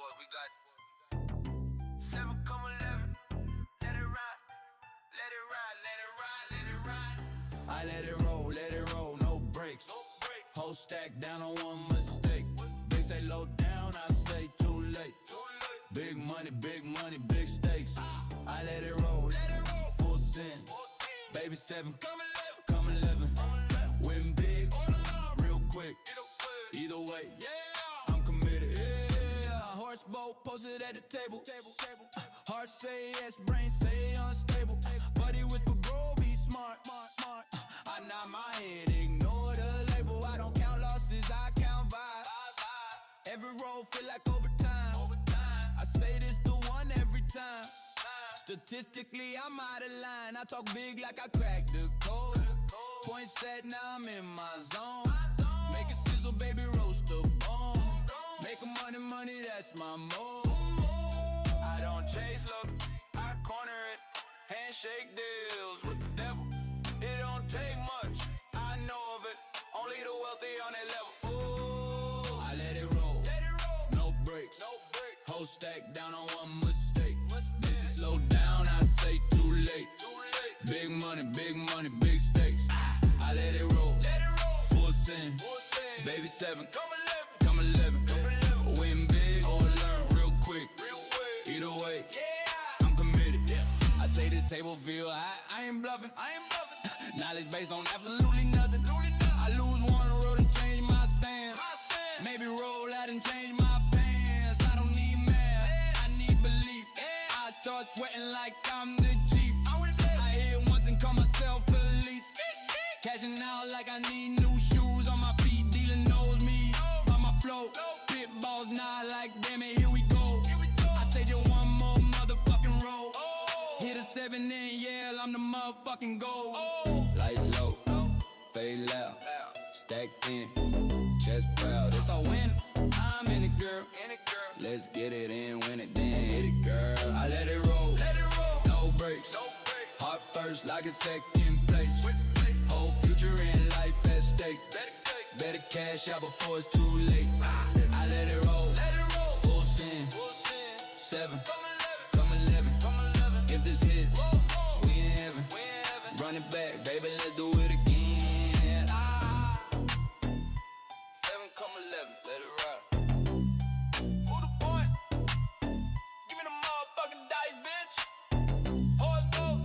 boy. We got 7, 11. Let it ride. Let it ride. Let it ride. Let it ride. I let it roll, no brakes. Whole stack down on one mistake. They say low down, I say too late. Big money, big stakes. I let it roll, full send. Baby 7, come 11. Win big, real quick. Either way, I'm committed. Horse boat posted at the table. Heart say yes, brain say unstable. Buddy whisper, bro, be smart. I nod my head, ignore the label. I don't count losses, I count vibes. Every roll feel like overtime. I say this the one every time. Statistically, I'm out of line. I talk big like I cracked the code. Point set, now I'm in my zone. Make it sizzle, baby, roast the bone. Make money, that's my move. I don't chase, look, I corner it. Handshake deals with the devil. It don't take much, I know of it. Only the wealthy on that level. Ooh. I let it roll, no brakes. Whole stack down on one mistake. This is slow down, I say too late. Big money, big stakes. I let it roll, full send. Baby 7, come 11. Win big or learn real quick. Either way, I'm committed. I say this table feel high, I ain't bluffing. Knowledge based on absolutely nothing. I lose one road and change my stance. Maybe roll out and change my pants. I don't need math, I need belief. I start sweating like I'm the chief. I hit once and call myself elite. Cashing out like I need new shoes on my feet. Dealer knows me by my flow. Pit balls nod like damn it, here we go. I say just one more motherfucking roll. Hit a 7 and yell, I'm the motherfucking goal. Lights low, fade loud, stacked in, chest proud. If I win, I'm in it, girl. Let's get it in, win it, then hit it, girl. I let it roll, no brakes. Heart first, like it's second place. Whole future in life at stake. Better cash out before it's too late. I let it roll, full send. 7, come 11. If this hit, we in heaven. Run it back, baby, let's do it again. 7, come 11, let it ride. Who the point? Give me the motherfucking dice, bitch. Horse boat.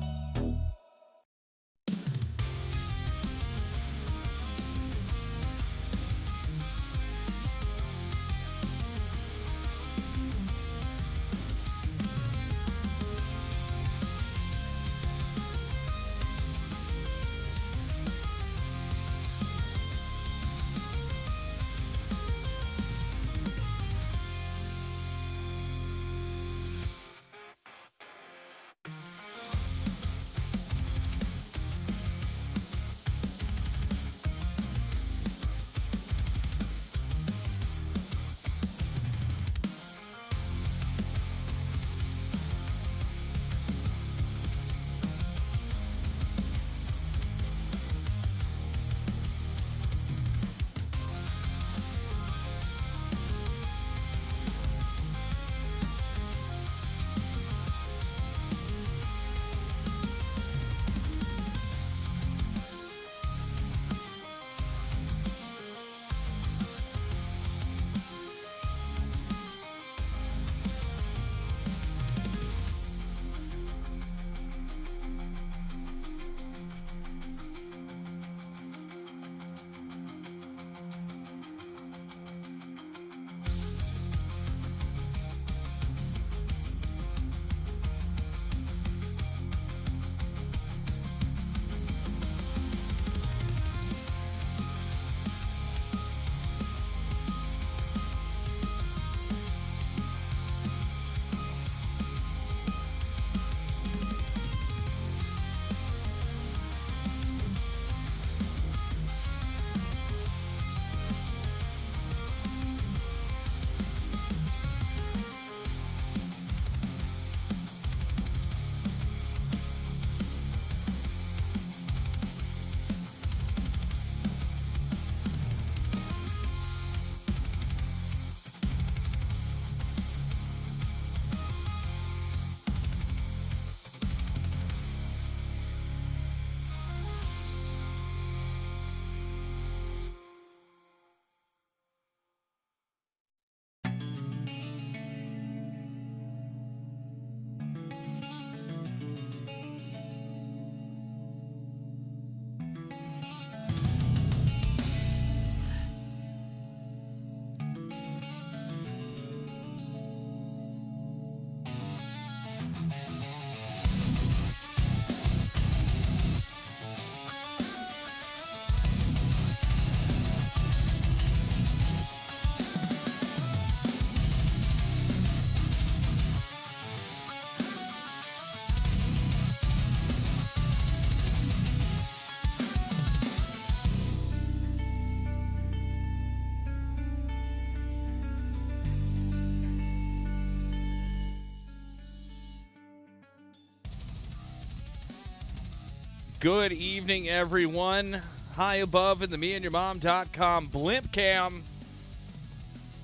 Good evening, everyone. High above in the meandyourmom.com blimp cam,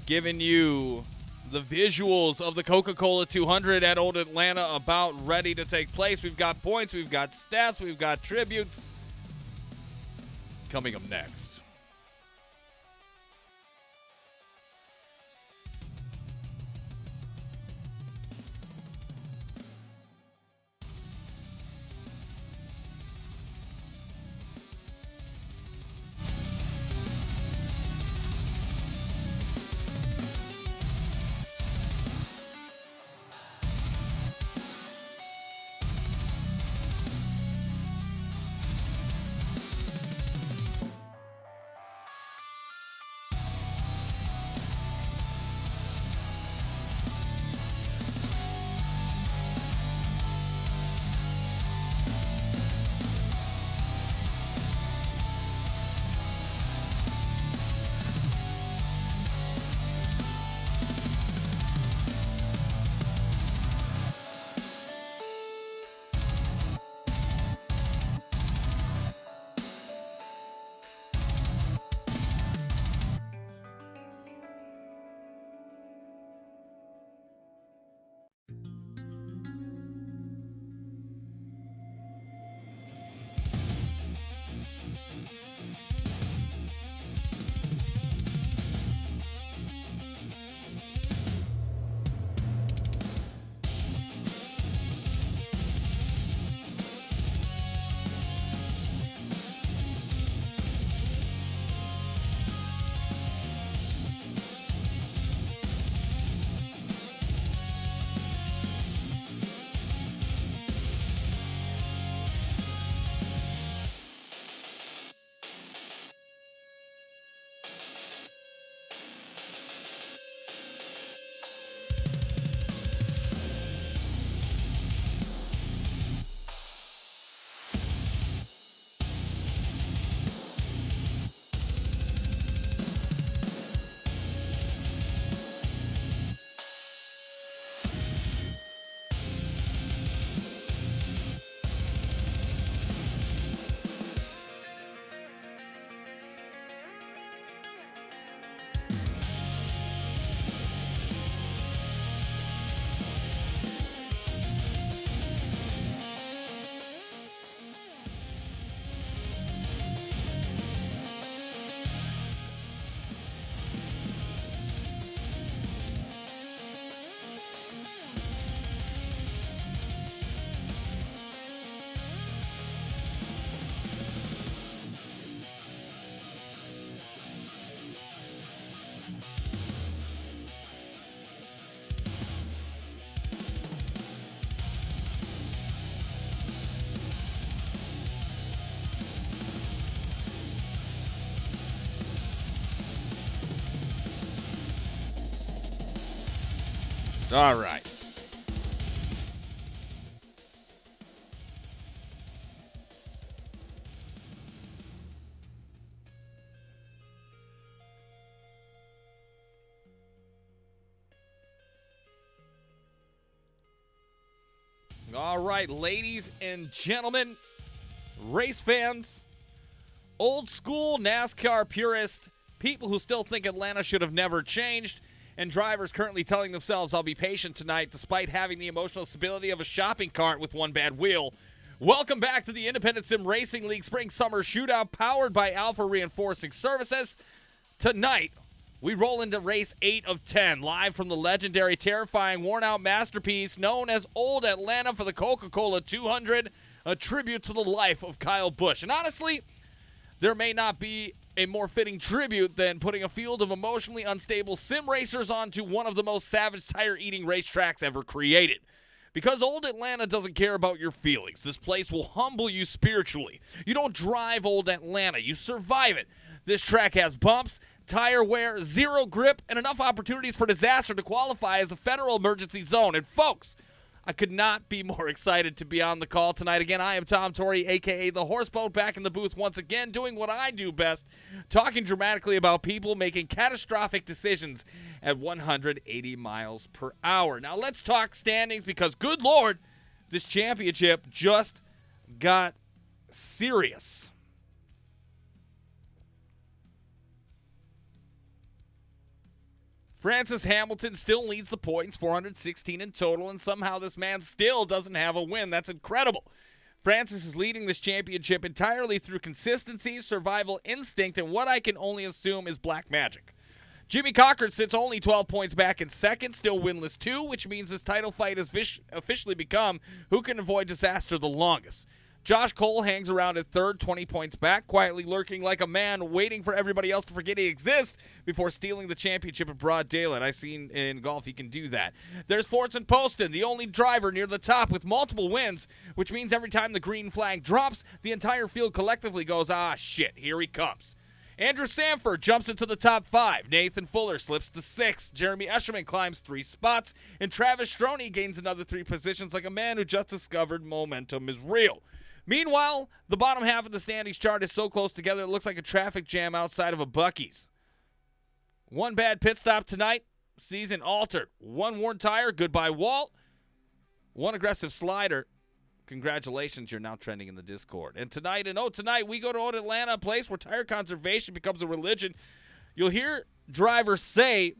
giving you the visuals of the Coca Cola 200 at Old Atlanta about ready to take place. We've got points, we've got stats, we've got tributes coming up next. All right. All right, ladies and gentlemen, race fans, old school NASCAR purists, people who still think Atlanta should have never changed, and drivers currently telling themselves, I'll be patient tonight despite having the emotional stability of a shopping cart with one bad wheel. Welcome back to the Independent Sim Racing League Spring Summer Shootout powered by Alpha Reinforcing Services. Tonight, we roll into race 8 of 10, live from the legendary, terrifying, worn-out masterpiece known as Old Atlanta for the Coca Cola 200, a tribute to the life of Kyle Busch. And honestly, there may not be a more fitting tribute than putting a field of emotionally unstable sim racers onto one of the most savage tire-eating racetracks ever created. Because Old Atlanta doesn't care about your feelings. This place will humble you spiritually. You don't drive Old Atlanta, you survive it. This track has bumps, tire wear, zero grip, and enough opportunities for disaster to qualify as a federal emergency zone. And folks, I could not be more excited to be on the call tonight. Again, I am Tom Torrey, a.k.a. The Horseboat, back in the booth once again, doing what I do best, talking dramatically about people making catastrophic decisions at 180 miles per hour. Now, let's talk standings because, good Lord, this championship just got serious. Francis Hamilton still leads the points, 416 in total, and somehow this man still doesn't have a win. That's incredible. Francis is leading this championship entirely through consistency, survival instinct, and what I can only assume is black magic. Jimmy Cochran sits only 12 points back in second, still winless too, which means this title fight has officially become who can avoid disaster the longest. Josh Cole hangs around at third, 20 points back, quietly lurking like a man waiting for everybody else to forget he exists before stealing the championship in broad daylight. I've seen in golf he can do that. There's Fortson Poston, the only driver near the top with multiple wins, which means every time the green flag drops, the entire field collectively goes, ah, shit, here he comes. Andrew Sanford jumps into the top 5. Nathan Fuller slips to 6th. Jeremy Escherman climbs 3 spots. And Travis Stroney gains another 3 positions like a man who just discovered momentum is real. Meanwhile, the bottom half of the standings chart is so close together it looks like a traffic jam outside of a Buc-ee's. One bad pit stop tonight, season altered. One worn tire, goodbye Walt. One aggressive slider. Congratulations, you're now trending in the Discord. And tonight we go to Old Atlanta, a place where tire conservation becomes a religion. You'll hear drivers say,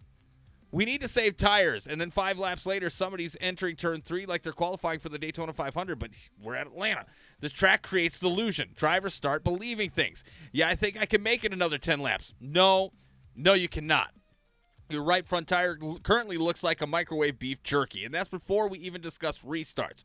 we need to save tires. And then 5 laps later, somebody's entering turn 3 like they're qualifying for the Daytona 500, but we're at Atlanta. This track creates delusion. Drivers start believing things. Yeah, I think I can make it another 10 laps. No, you cannot. Your right front tire currently looks like a microwave beef jerky, and that's before we even discuss restarts.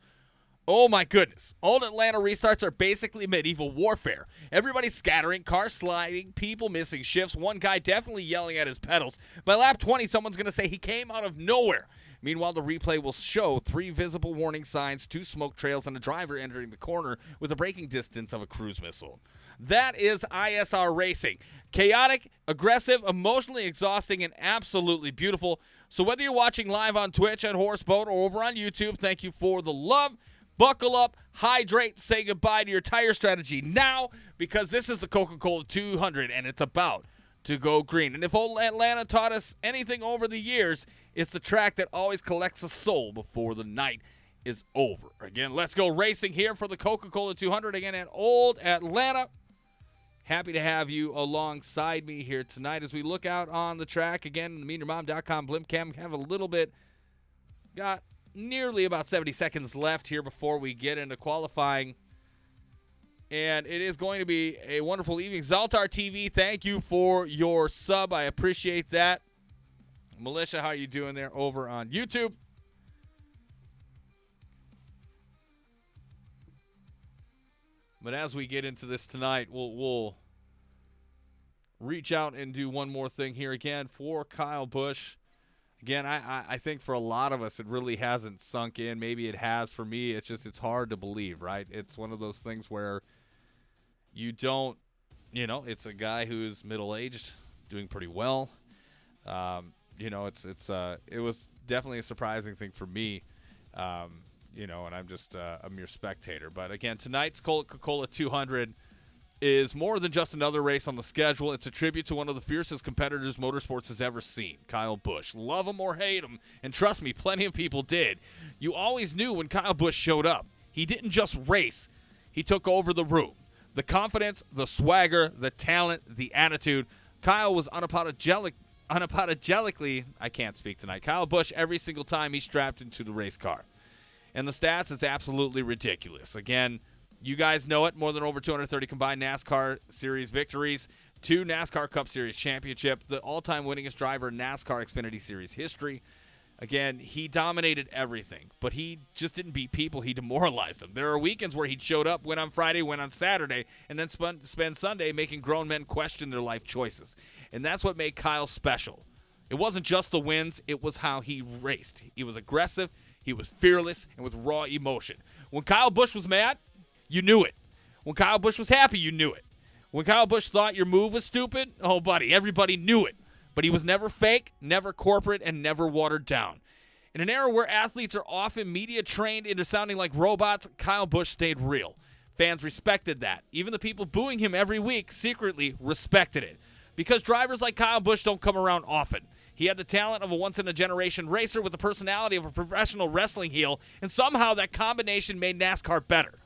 Oh my goodness. Old Atlanta restarts are basically medieval warfare. Everybody's scattering, cars sliding, people missing shifts, one guy definitely yelling at his pedals. By lap 20, someone's going to say he came out of nowhere. Meanwhile, the replay will show 3 visible warning signs, 2 smoke trails, and a driver entering the corner with a braking distance of a cruise missile. That is ISR racing. Chaotic, aggressive, emotionally exhausting, and absolutely beautiful. So whether you're watching live on Twitch at Horseboat or over on YouTube, thank you for the love. Buckle up, hydrate, say goodbye to your tire strategy now because this is the Coca Cola 200 and it's about to go green. And if Old Atlanta taught us anything over the years, it's the track that always collects a soul before the night is over. Again, let's go racing here for the Coca Cola 200 again at Old Atlanta. Happy to have you alongside me here tonight as we look out on the track. Again, the MeanYourMom.com blimp cam have a little bit, got nearly about 70 seconds left here before we get into qualifying. And it is going to be a wonderful evening. Zaltar TV, thank you for your sub. I appreciate that. Militia, how are you doing there over on YouTube? But as we get into this tonight, we'll reach out and do one more thing here again for Kyle Busch. Again, I think for a lot of us, it really hasn't sunk in. Maybe it has for me. It's hard to believe, right? It's one of those things where you don't, it's a guy who's middle-aged, doing pretty well. It was definitely a surprising thing for me, and I'm just a mere spectator. But again, tonight's Coca Cola 200 is more than just another race on the schedule. It's a tribute to one of the fiercest competitors motorsports has ever seen, Kyle Busch. Love him or hate him, and trust me, plenty of people did. You always knew when Kyle Busch showed up, he didn't just race, he took over the room. The confidence, the swagger, the talent, the attitude. Kyle was unapologetically, I can't speak tonight, Kyle Busch every single time he strapped into the race car. And the stats, it's absolutely ridiculous. Again, you guys know it, more than over 230 combined NASCAR Series victories, 2 NASCAR Cup Series championship, the all-time winningest driver in NASCAR Xfinity Series history. Again, he dominated everything, but he just didn't beat people. He demoralized them. There are weekends where he showed up, went on Friday, went on Saturday, and then spend Sunday making grown men question their life choices. And that's what made Kyle special. It wasn't just the wins, it was how he raced. He was aggressive, he was fearless, and with raw emotion. When Kyle Busch was mad, you knew it. When Kyle Busch was happy, you knew it. When Kyle Busch thought your move was stupid, oh, buddy, everybody knew it. But he was never fake, never corporate, and never watered down. In an era where athletes are often media-trained into sounding like robots, Kyle Busch stayed real. Fans respected that. Even the people booing him every week secretly respected it. Because drivers like Kyle Busch don't come around often. He had the talent of a once-in-a-generation racer with the personality of a professional wrestling heel, and somehow that combination made NASCAR better.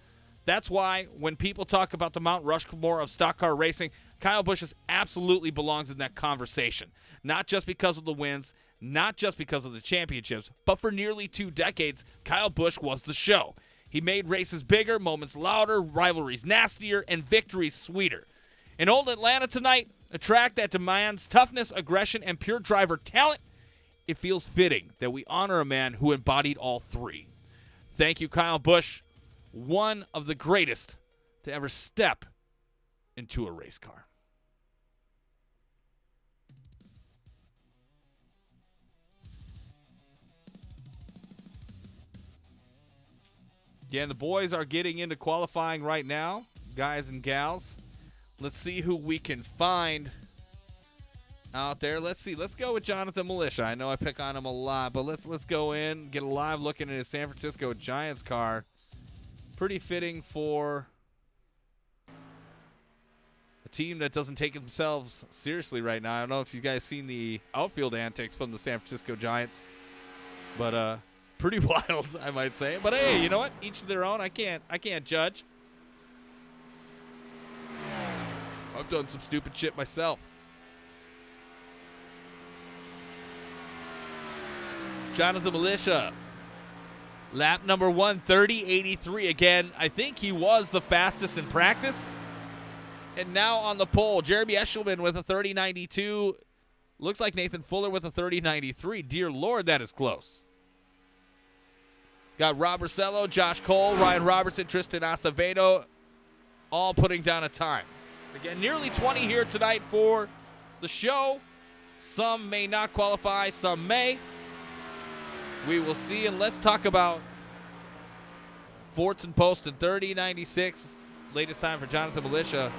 That's why when people talk about the Mount Rushmore of stock car racing, Kyle Busch absolutely belongs in that conversation. Not just because of the wins, not just because of the championships, but for nearly 2 decades, Kyle Busch was the show. He made races bigger, moments louder, rivalries nastier, and victories sweeter. In Old Atlanta tonight, a track that demands toughness, aggression, and pure driver talent, it feels fitting that we honor a man who embodied all 3. Thank you, Kyle Busch, one of the greatest to ever step into a race car. Again, the boys are getting into qualifying right now, guys and gals. Let's see who we can find out there. Let's see. Let's go with Jonathan Militia. I know I pick on him a lot, but let's go in, get a live look at his San Francisco Giants car. Pretty fitting for a team that doesn't take themselves seriously right now. I don't know if you guys seen the outfield antics from the San Francisco Giants, but pretty wild, I might say. But hey, you know what? Each to their own. I can't judge. I've done some stupid shit myself. Jonathan Militia, lap number 1:30.83. Again, I think he was the fastest in practice. And now on the pole, Jeremy Eshelman with a 30.92. Looks like Nathan Fuller with a 30.93. Dear Lord, that is close. Got Rob Rosello, Josh Cole, Ryan Robertson, Tristan Acevedo, all putting down a time. Again, nearly 20 here tonight for the show. Some may not qualify, some may. We will see, and let's talk about Forts and Poston, 30.96. Latest time for Jonathan Militia,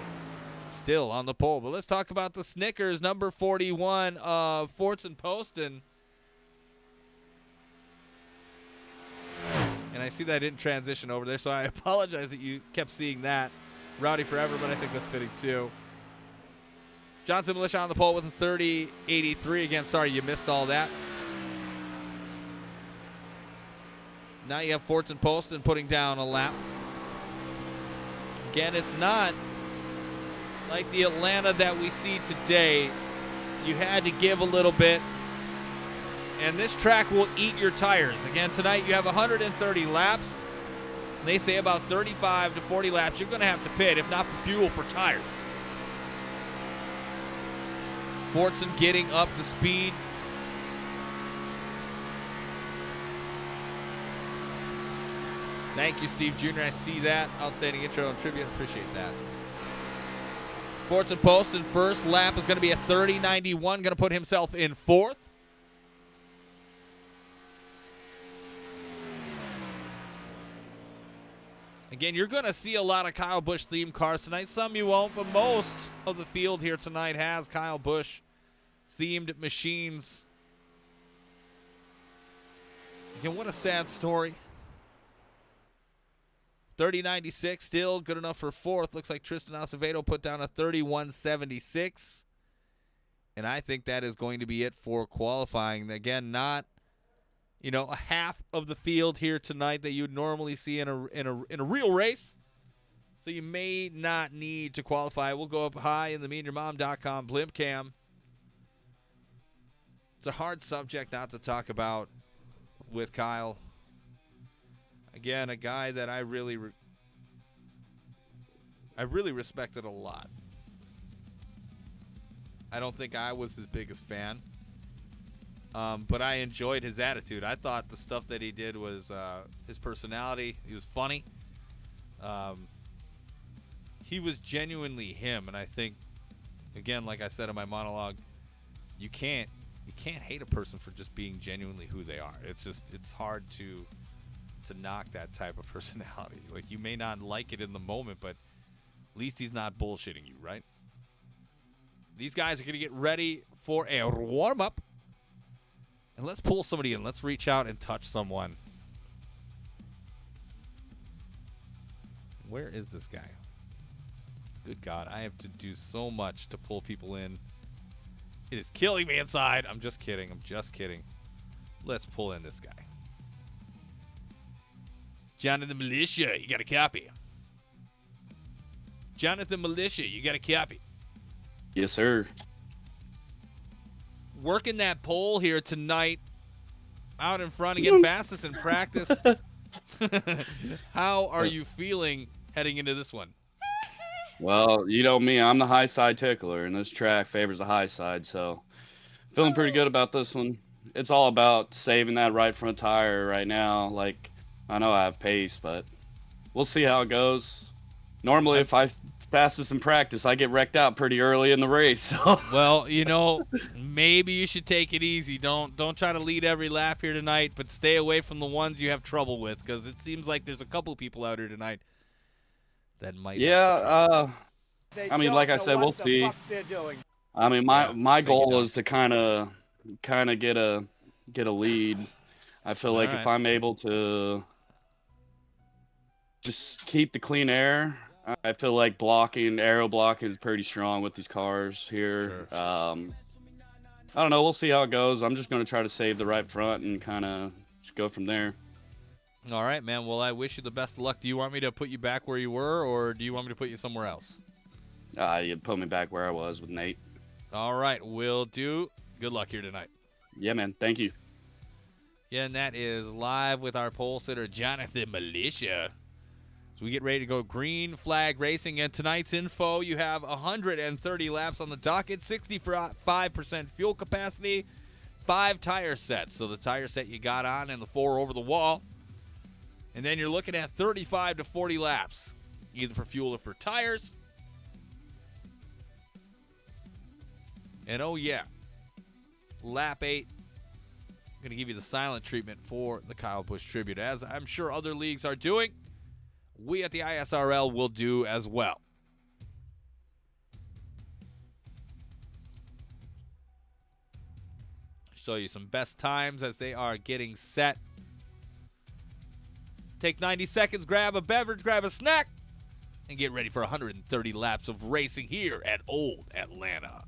still on the pole. But let's talk about the Snickers, number 41 of Forts and Poston. And I see that I didn't transition over there, so I apologize that you kept seeing that. Rowdy Forever, but I think that's fitting too. Jonathan Militia on the pole with a 30.83. Again, sorry you missed all that. Now you have Forts and Poston putting down a lap. Again, it's not like the Atlanta that we see today. You had to give a little bit. And this track will eat your tires. Again, tonight you have 130 laps. And they say about 35 to 40 laps you're going to have to pit, if not for fuel, for tires. Fortson getting up to speed. Thank you, Steve Jr. I see that. Outstanding intro and tribute. Appreciate that. Fortson Poston first lap is going to be a 30.91. Going to put himself in fourth. Again, you're going to see a lot of Kyle Busch themed cars tonight. Some you won't, but most of the field here tonight has Kyle Busch themed machines. Again, what a sad story. 30.96, still good enough for fourth. Looks like Tristan Acevedo put down a 31.76. And I think that is going to be it for qualifying. Again, not, a half of the field here tonight that you'd normally see in a real race. So you may not need to qualify. We'll go up high in the meandyourmom.com blimp cam. It's a hard subject not to talk about with Kyle. Again, a guy that I really respected a lot. I don't think I was his biggest fan. But I enjoyed his attitude. I thought the stuff that he did was his personality. He was funny. He was genuinely him. And I think, again, like I said in my monologue, you can't hate a person for just being genuinely who they are. It's hard to knock that type of personality. Like, you may not like it in the moment, but at least he's not bullshitting you, right? These guys are going to get ready for a warm-up. And let's pull somebody in. Let's reach out and touch someone. Where is this guy? Good God, I have to do so much to pull people in. It is killing me inside. I'm just kidding. Let's pull in this guy. Jonathan Militia, you got a copy. Jonathan Militia, you got a copy. Yes, sir. Working that pole here tonight, out in front again, fastest in practice. How are you feeling heading into this one? Well, you know me, I'm the high side tickler, and this track favors the high side, so feeling pretty good about this one. It's all about saving that right front tire right now. Like, I know I have pace, but we'll see how it goes. Normally, if I fastest in practice, I get wrecked out pretty early in the race. So. Well, maybe you should take it easy. Don't try to lead every lap here tonight, but stay away from the ones you have trouble with, because it seems like there's a couple people out here tonight that might. Yeah, I mean, like I said, we'll see. I mean, my goal is to kind of get a lead. I feel like if I'm able to just keep the clean air, I feel like aero blocking is pretty strong with these cars here. Sure. I don't know. We'll see how it goes. I'm just going to try to save the right front and kind of just go from there. All right, man. Well, I wish you the best of luck. Do you want me to put you back where you were, or do you want me to put you somewhere else? You put me back where I was with Nate. All right, will do. Good luck here tonight. Yeah, man. Thank you. Yeah, and that is live with our pole sitter, Jonathan Militia. So we get ready to go green flag racing. And tonight's info, you have 130 laps on the docket, 65% fuel capacity, 5 tire sets. So the tire set you got on and the 4 over the wall. And then you're looking at 35 to 40 laps, either for fuel or for tires. And oh yeah, lap 8, I'm going to give you the silent treatment for the Kyle Busch tribute, as I'm sure other leagues are doing. We at the ISRL will do as well. Show you some best times as they are getting set. Take 90 seconds, grab a beverage, grab a snack, and get ready for 130 laps of racing here at Old Atlanta.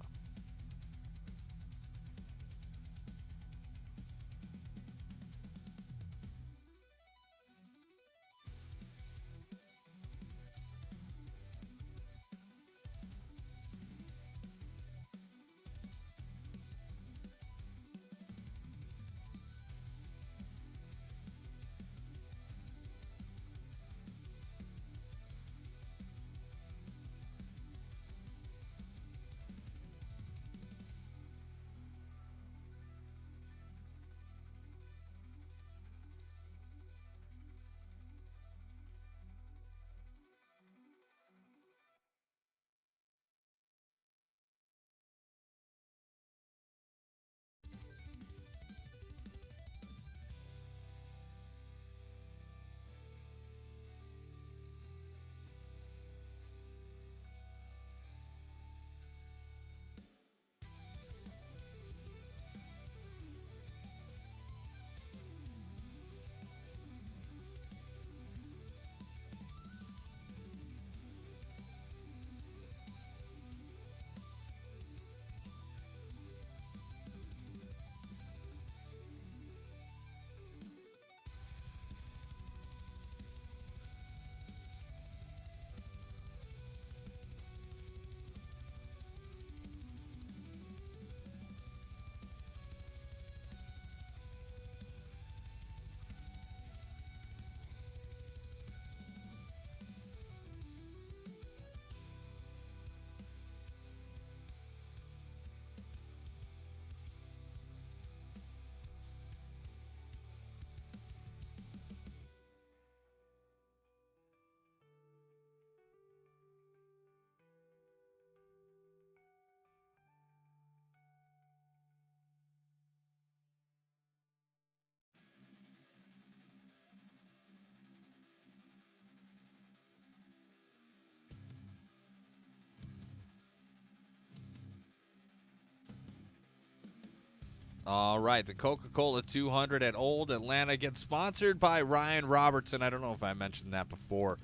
All right, the Coca Cola 200 at Old Atlanta gets sponsored by Ryan Robertson. I don't know if I mentioned that before,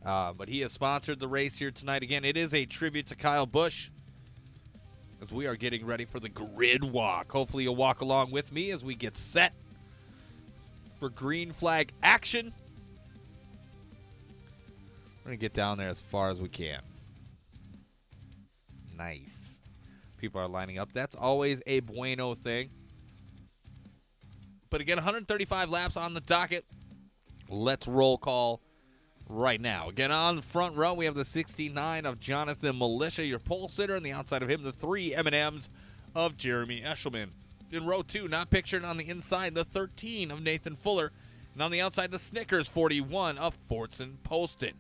but he has sponsored the race here tonight. Again, it is a tribute to Kyle Busch as we are getting ready for the grid walk. Hopefully you'll walk along with me as we get set for green flag action. We're going to get down there as far as we can. Nice. People are lining up. That's always a bueno thing. But again, 135 laps on the docket. Let's roll call right now. Again, on the front row, we have the 69 of Jonathan Militia, your pole sitter, and the outside of him, the 3 M&Ms of Jeremy Eshelman. In row 2, not pictured on the inside, the 13 of Nathan Fuller, and on the outside, the Snickers 41 of Fortson Poston.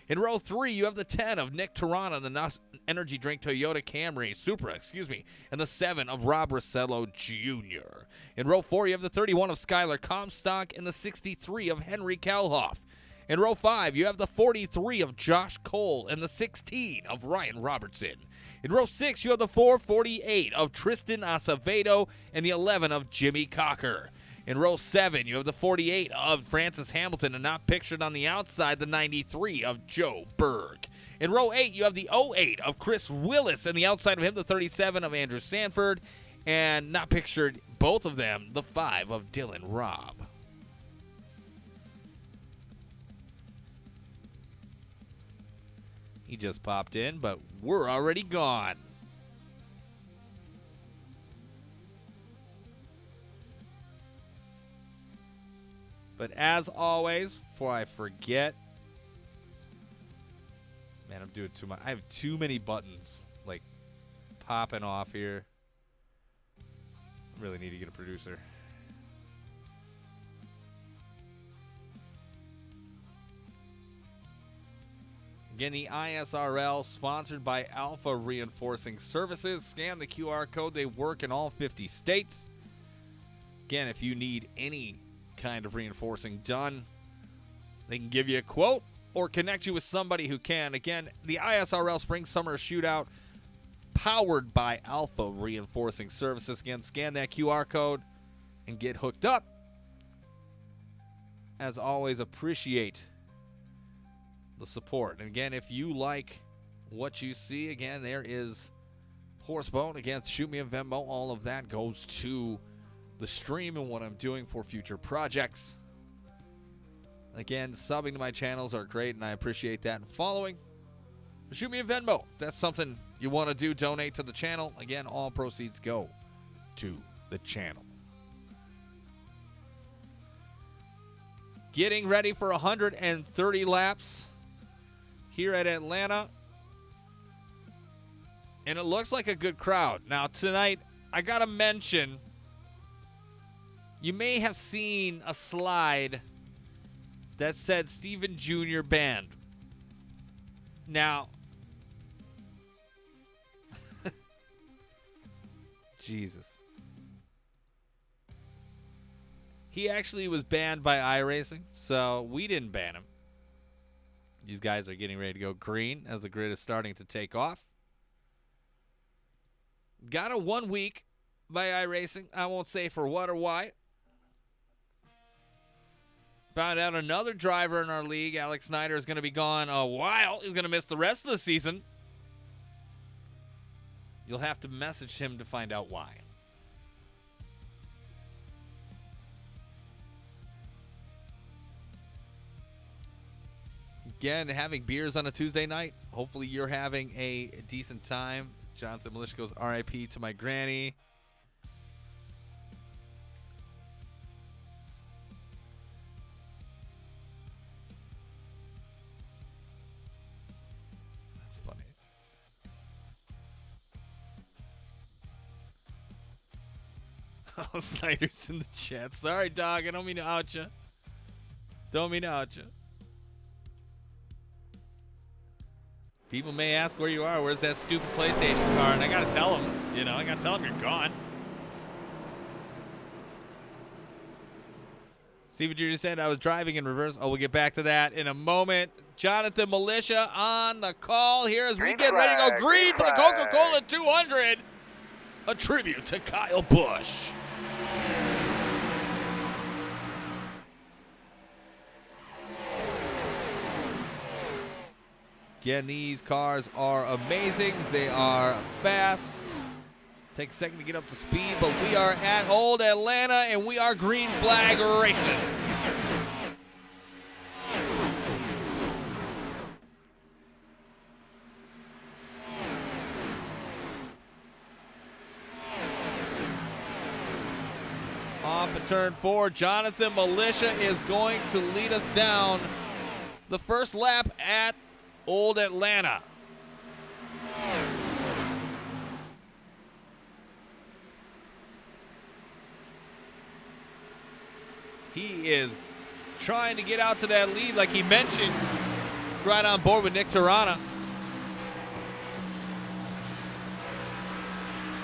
In row 3, you have the 10 of Nick Tarana, the NOS Energy Drink Toyota Camry, Supra, and the 7 of Rob Rossello Jr. In row 4, you have the 31 of Skylar Comstock and the 63 of Henry Kalhoff. In row 5, you have the 43 of Josh Cole and the 16 of Ryan Robertson. In row 6, you have the 448 of Tristan Acevedo and the 11 of Jimmy Cocker. In row 7, you have the 48 of Francis Hamilton and not pictured on the outside, the 93 of Joe Berg. In row 8, you have the 08 of Chris Willis and the outside of him, the 37 of Andrew Sanford, and not pictured, both of them, the 5 of Dylan Robb. He just popped in, but we're already gone. But as always, before I forget, man, I'm doing too much. I have too many buttons, like, popping off here. I really need to get a producer. Again, the ISRL, sponsored by Alpha Reinforcing Services. Scan the QR code. They work in all 50 states. Again, if you need any kind of reinforcing done, they can give you a quote or connect you with somebody who can. Again, the ISRL Spring Summer Shootout, powered by Alpha Reinforcing Services. Again, scan that QR code and get hooked up. As always, appreciate the support. And again, if you like what you see, again, there is Horsebone. Again, shoot me a Venmo. All of that goes to the stream and what I'm doing for future projects. Again, subbing to my channels are great, and I appreciate that. And following, shoot me a Venmo. If that's something you want to do, donate to the channel. Again, all proceeds go to the channel. Getting ready for 130 laps here at Atlanta. And it looks like a good crowd. Now, tonight, I got to mention, you may have seen a slide that said Stephen Jr. Band. Now, Jesus. He actually was banned by iRacing, so we didn't ban him. These guys are getting ready to go green as the grid is starting to take off. Got a 1 week by iRacing. I won't say for what or why. Found out another driver in our league, Alex Snyder, is going to be gone a while. He's going to miss the rest of the season. You'll have to message him to find out why. Again, having beers on a Tuesday night. Hopefully you're having a decent time. Jonathan Militia goes, RIP to my granny. That's funny. Oh, Snyder's in the chat. Sorry, dog. I don't mean to out you. Don't mean to out you. People may ask where you are. Where's that stupid PlayStation car? And I got to tell them, I got to tell them you're gone. Steven Jr. said I was driving in reverse. Oh, we'll get back to that in a moment. Jonathan Militia on the call here as we get ready to go green for the Coca Cola 200. A tribute to Kyle Busch. Again, these cars are amazing. They are fast. Take a second to get up to speed, but we are at Old Atlanta, and we are green flag racing. Off at turn 4, Jonathan Militia is going to lead us down the first lap at Old Atlanta. He is trying to get out to that lead like he mentioned. Right on board with Nick Tirana.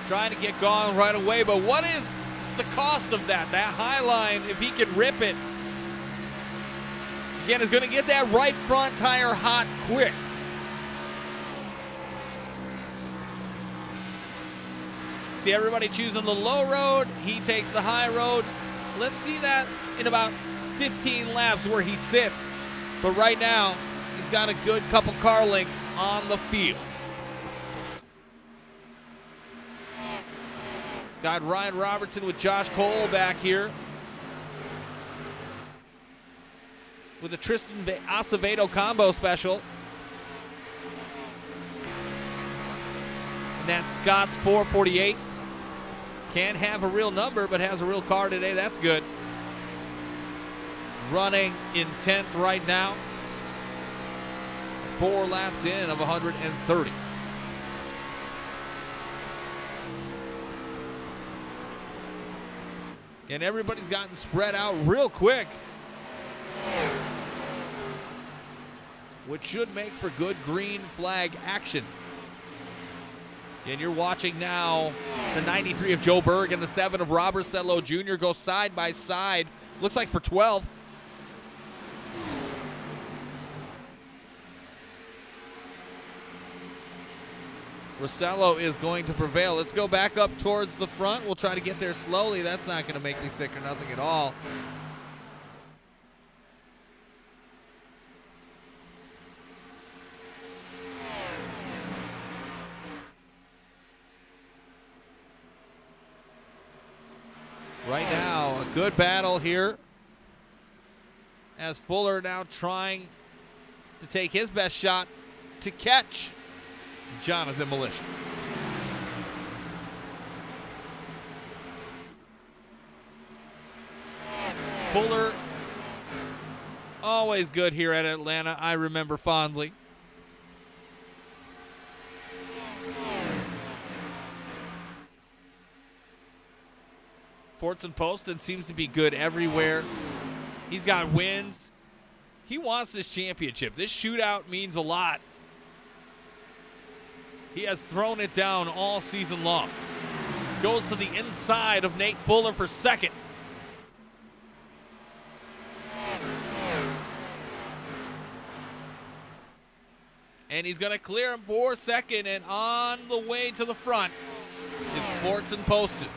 Trying to get going right away, but what is the cost of that? That high line, if he can rip it, again, is going to get that right front tire hot quick. See everybody choosing the low road. He takes the high road. Let's see that in about 15 laps where he sits. But right now, he's got a good couple car lengths on the field. Got Ryan Robertson with Josh Cole back here. With the Tristan Acevedo combo special. And that's Scott's 448. Can't have a real number, but has a real car today. That's good. Running in 10th right now. 4 laps in of 130. And everybody's gotten spread out real quick, which should make for good green flag action. And you're watching now the 93 of Joe Berg and the 7 of Robert Sello Jr. go side by side. Looks like for 12th. Rossello is going to prevail. Let's go back up towards the front. We'll try to get there slowly. That's not going to make me sick or nothing at all. Right now, a good battle here as Fuller now trying to take his best shot to catch Jonathan Militia. Fuller, always good here at Atlanta. I remember fondly. Fortson Poston seems to be good everywhere. He's got wins. He wants this championship. This shootout means a lot. He has thrown it down all season long. Goes to the inside of Nate Fuller for second. And he's going to clear him for second, and on the way to the front is Fortson Poston.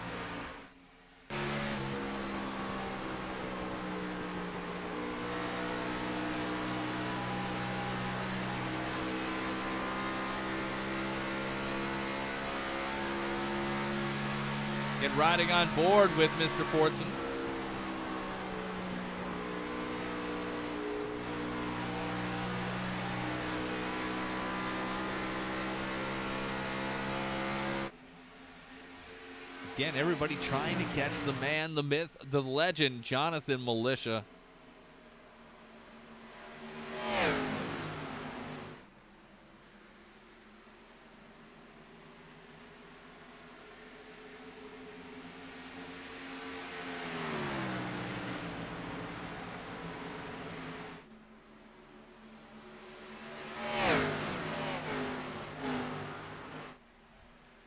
And riding on board with Mr. Fortson. Again, everybody trying to catch the man, the myth, the legend, Jonathan Militia.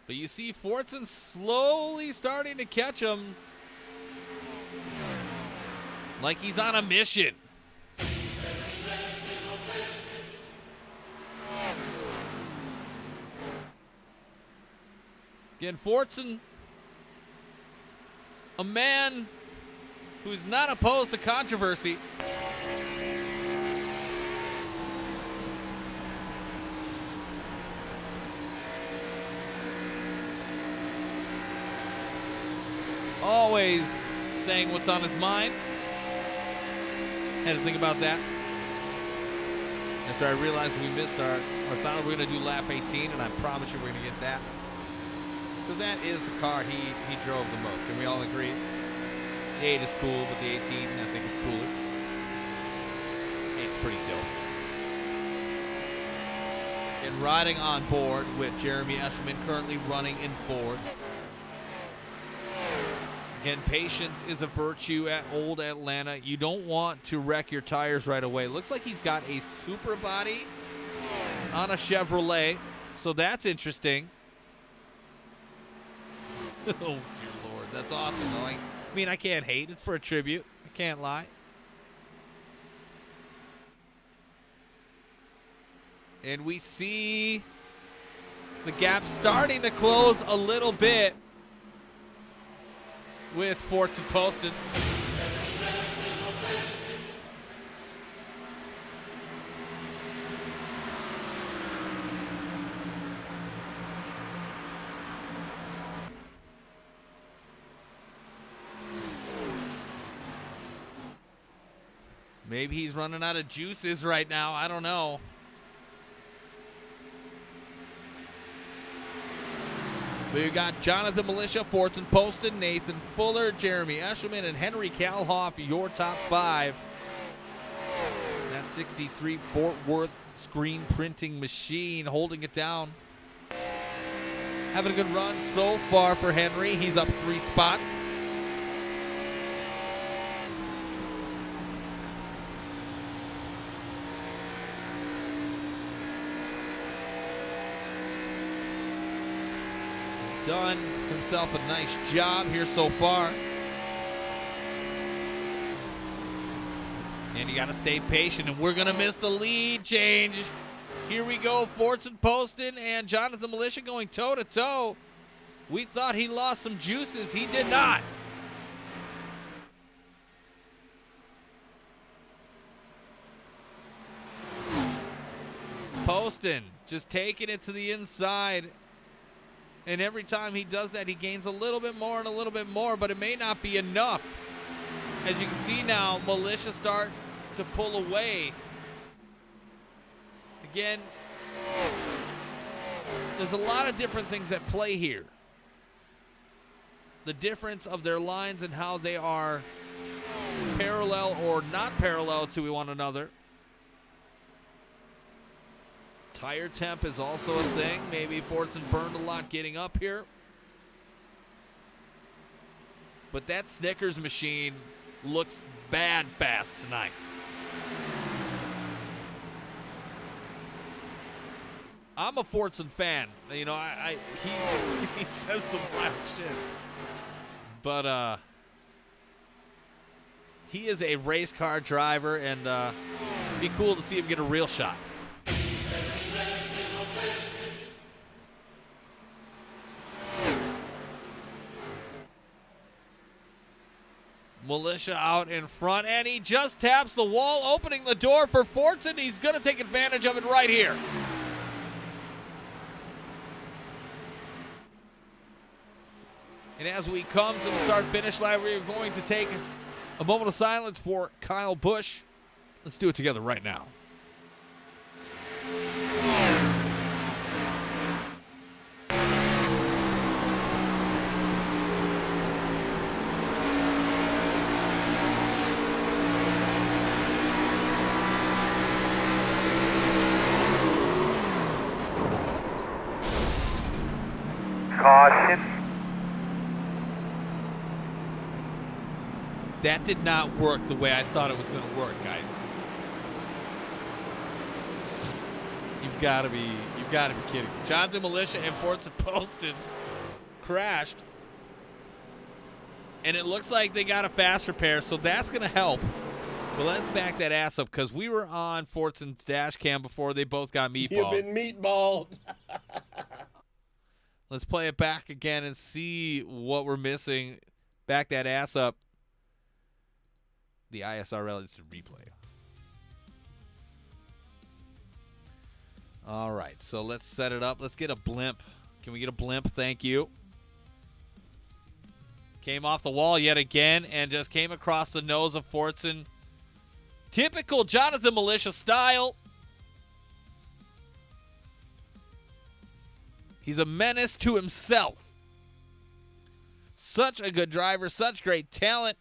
But you see Fortson slowly starting to catch him like he's on a mission. Again, Fortson, a man who's not opposed to controversy. Always saying what's on his mind. Had to think about that. After I realized we missed our sound, we're going to do lap 18, and I promise you we're going to get that. Because that is the car he drove the most. Can we all agree? The 8 is cool, but the 18 I think is cooler. 8's pretty dope. And riding on board with Jeremy Eschelman, currently running in 4th. Again, patience is a virtue at Old Atlanta. You don't want to wreck your tires right away. Looks like he's got a super body on a Chevrolet, so that's interesting. Oh, dear Lord. That's awesome. I mean, I can't hate. It's for a tribute. I can't lie. And we see the gap starting to close a little bit with Forts and Poston. Maybe he's running out of juices right now. I don't know. We've got Jonathan Militia, Forts and Poston, Nathan Fuller, Jeremy Eschelman, and Henry Kalhoff, your top 5. That 63 Fort Worth screen printing machine holding it down. Having a good run so far for Henry. He's up 3 spots. Done himself a nice job here so far. And you got to stay patient, and we're going to miss the lead change. Here we go, Forts and Poston and Jonathan Militia going toe-to-toe. We thought he lost some juices. He did not. Poston just taking it to the inside. And every time he does that, he gains a little bit more and a little bit more, but it may not be enough. As you can see now, Militia start to pull away. Again, there's a lot of different things at play here. The difference of their lines and how they are parallel or not parallel to one another. Tire temp is also a thing. Maybe Fortson burned a lot getting up here. But that Snickers machine looks bad fast tonight. I'm a Fortson fan. You know, he says some wild shit. But he is a race car driver, and it'd be cool to see him get a real shot. Militia out in front, and he just taps the wall, opening the door for Fortson. He's going to take advantage of it right here. And as we come to the start-finish line, we're going to take a moment of silence for Kyle Busch. Let's do it together right now. Caution. That did not work the way I thought it was going to work, guys. You've got to be kidding. Jonathan Militia and Fortson Poston crashed. And it looks like they got a fast repair, so that's going to help. But let's back that ass up, because we were on Fortson's dash cam before they both got meatballed. You've been meatballed. Let's play it back again and see what we're missing. Back that ass up. The ISRL is a replay. All right, so let's set it up. Let's get a blimp. Can we get a blimp? Thank you. Came off the wall yet again and just came across the nose of Fortson. Typical Jonathan Militia style. He's a menace to himself. Such a good driver, such great talent.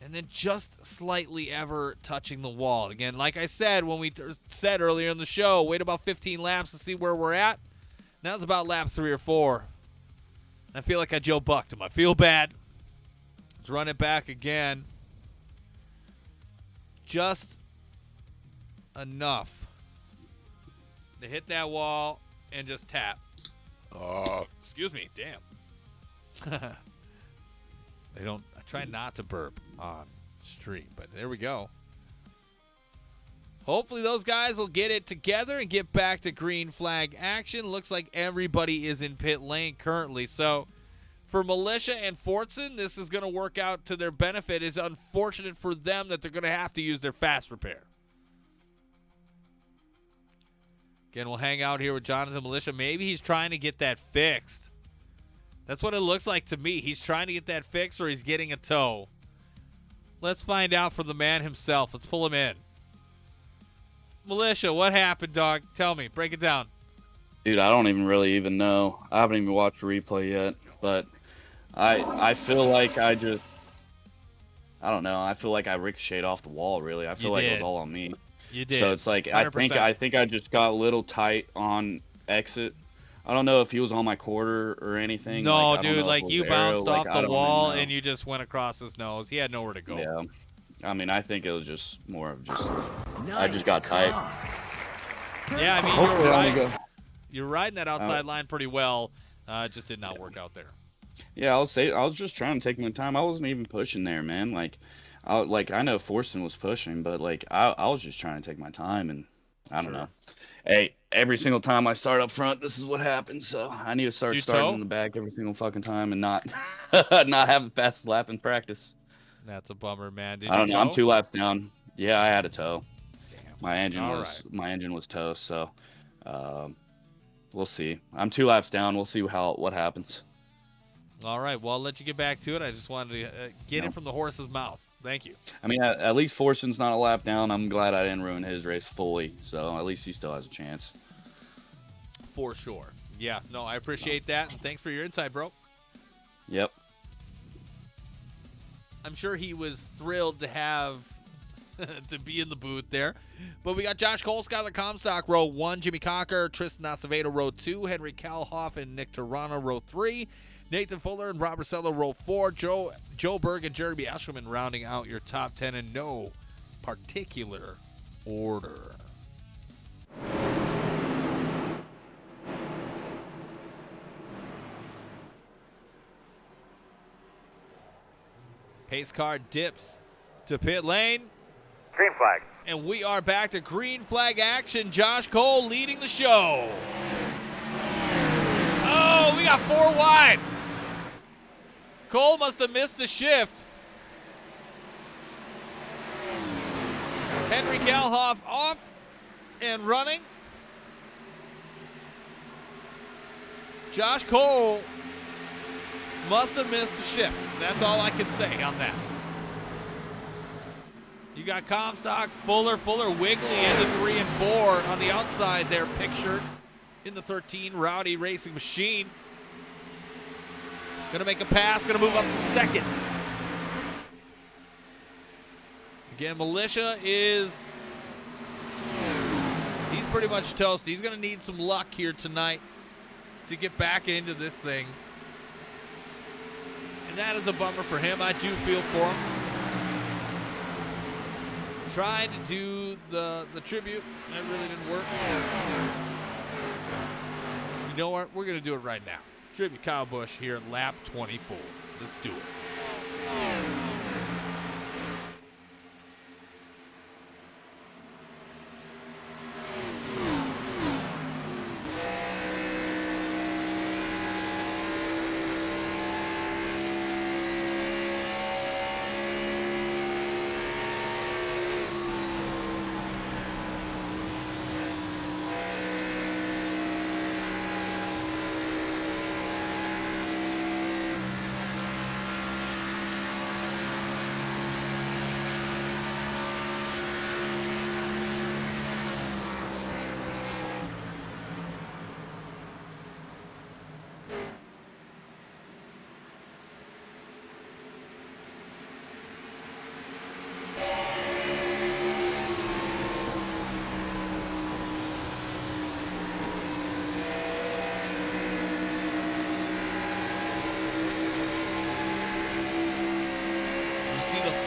and then just slightly ever touching the wall. Again, like I said when we said earlier in the show, wait about 15 laps to see where we're at. Now it's about lap 3 or 4. I feel like I Joe Bucked him. I feel bad. Let's run it back again. Just enough to hit that wall and just tap. Excuse me. Damn. I try not to burp on stream, but there we go. Hopefully those guys will get it together and get back to green flag action. Looks like everybody is in pit lane currently. So for Militia and Fortson, this is going to work out to their benefit. It's unfortunate for them that they're going to have to use their fast repair. Again, we'll hang out here with Jonathan Militia. Maybe he's trying to get that fixed. That's what it looks like to me. He's trying to get that fixed or he's getting a tow. Let's find out from the man himself. Let's pull him in. Militia, what happened, dog? Tell me. Break it down. Dude, I don't even know. I haven't even watched the replay yet, but I feel like I don't know. I feel like I ricocheted off the wall, really. I feel like it was all on me. You did. So it's like 100%. I think I just got a little tight on exit. I don't know if he was on my quarter or anything. No, like, dude, like you bounced off the don't wall even know. and you just went across his nose. He had nowhere to go. Yeah. I mean, I think it was just more of just I just got tight. Yeah, I mean, you're riding that outside line pretty well. It just did not work out there. Yeah, I was just trying to take my time. I wasn't even pushing there, man. I know Forsten was pushing, but I was just trying to take my time, and I don't know. Hey, every single time I start up front, this is what happens. So I need to start starting in the back every single fucking time and not not have a fast lap in practice. That's a bummer, man. I don't know. I'm 2 laps down. Yeah, I had a tow. Damn. My engine was toast. So we'll see. I'm 2 laps down. We'll see what happens. All right. Well, I'll let you get back to it. I just wanted to get it from the horse's mouth. Thank you. I mean, at least Forsen's not a lap down. I'm glad I didn't ruin his race fully. So at least he still has a chance. For sure. Yeah. No, I appreciate that. And thanks for your insight, bro. Yep. I'm sure he was thrilled to have to be in the booth there. But we got Josh Cole, Skylar Comstock, row 1, Jimmy Cocker, Tristan Acevedo, row 2, Henry Kalhoff and Nick Toronto, row 3, Nathan Fuller and Robert Sello, row 4, Joe Berg and Jeremy Eshelman rounding out your top 10 in no particular order. Pace car dips to pit lane. Green flag. And we are back to green flag action. Josh Cole leading the show. Oh, we got 4 wide. Cole must have missed the shift. Henry Kalhoff off and running. Josh Cole must have missed the shift. That's all I can say on that. You got Comstock, Fuller wiggly into 3 and 4 on the outside there, pictured in the 13 Rowdy Racing Machine. Gonna make a pass, gonna move up to second. Again, Militia he's pretty much toast. He's gonna need some luck here tonight to get back into this thing. And that is a bummer for him. I do feel for him. Tried to do the tribute. That really didn't work. You know what? We're going to do it right now. Tribute Kyle Busch here at lap 24. Let's do it.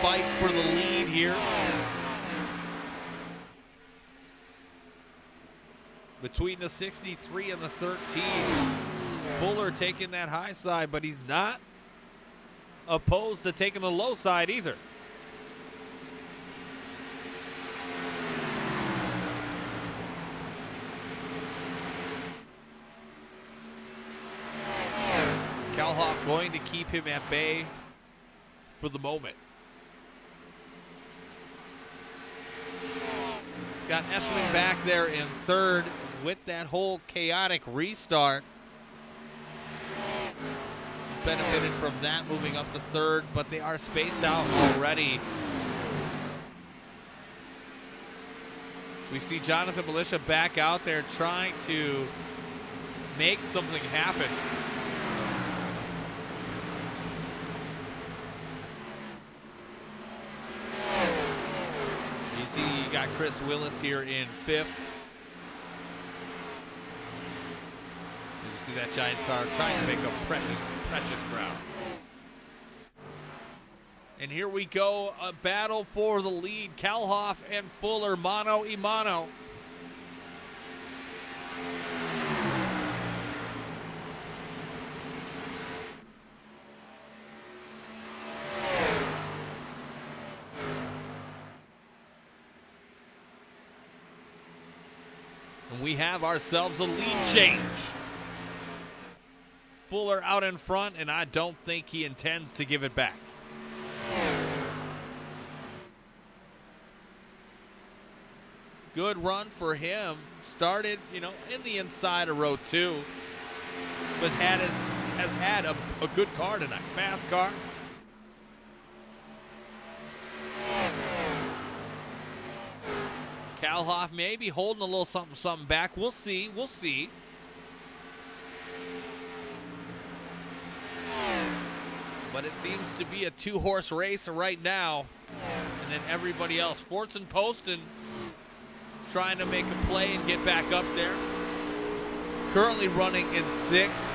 fight for the lead here. Between the 63 and the 13. Fuller taking that high side, but he's not opposed to taking the low side either. Kalhoff going to keep him at bay for the moment. Got Eschwing back there in third with that whole chaotic restart. Benefited from that moving up to third, but they are spaced out already. We see Jonathan Militia back out there trying to make something happen. You see you got Chris Willis here in fifth. You see that Giants car trying to make a precious ground. And here we go, a battle for the lead. Kalhoff and Fuller, mano a mano. And we have ourselves a lead change. Fuller out in front, and I don't think he intends to give it back. Good run for him. Started, in the inside of row 2, but has had a good car tonight. Fast car. Kalhoff maybe holding a little something back. We'll see. But it seems to be a 2-horse race right now. And then everybody else. Forts and Poston trying to make a play and get back up there. Currently running in 6th.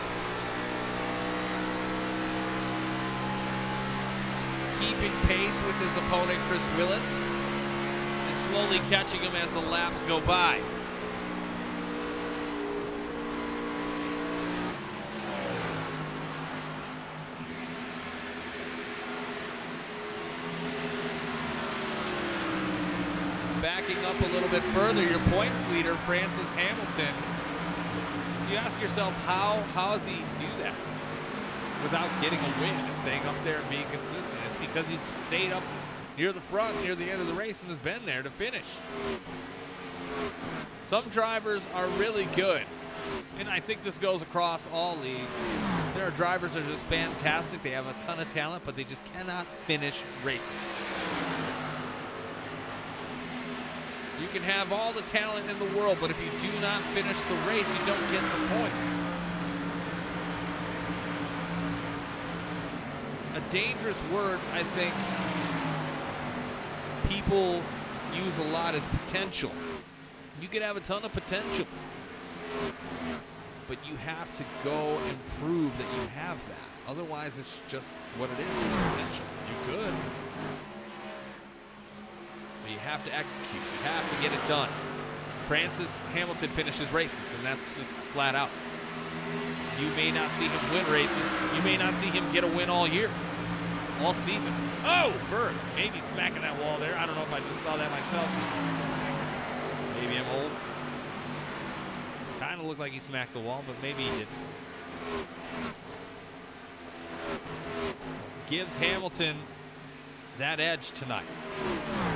Keeping pace with his opponent, Chris Willis. And slowly catching him as the laps go by. Backing up a little bit further, your points leader, Francis Hamilton. You ask yourself, how does he do that without getting a win and staying up there and being consistent? It's because he stayed up near the front, near the end of the race, and has been there to finish. Some drivers are really good, and I think this goes across all leagues. There are drivers that are just fantastic. They have a ton of talent, but they just cannot finish races. You can have all the talent in the world, but if you do not finish the race, you don't get the points. A dangerous word, I think, people use a lot is potential. You can have a ton of potential, but you have to go and prove that you have that. Otherwise, it's just what it is, potential. You could. But you have to execute. You have to get it done. Francis Hamilton finishes races, and that's just flat out. You may not see him win races. You may not see him get a win all year, all season. Oh, Bird, maybe smacking that wall there. I don't know if I just saw that myself. Maybe I'm old. Kind of looked like he smacked the wall, but maybe he didn't. Gives Hamilton that edge tonight.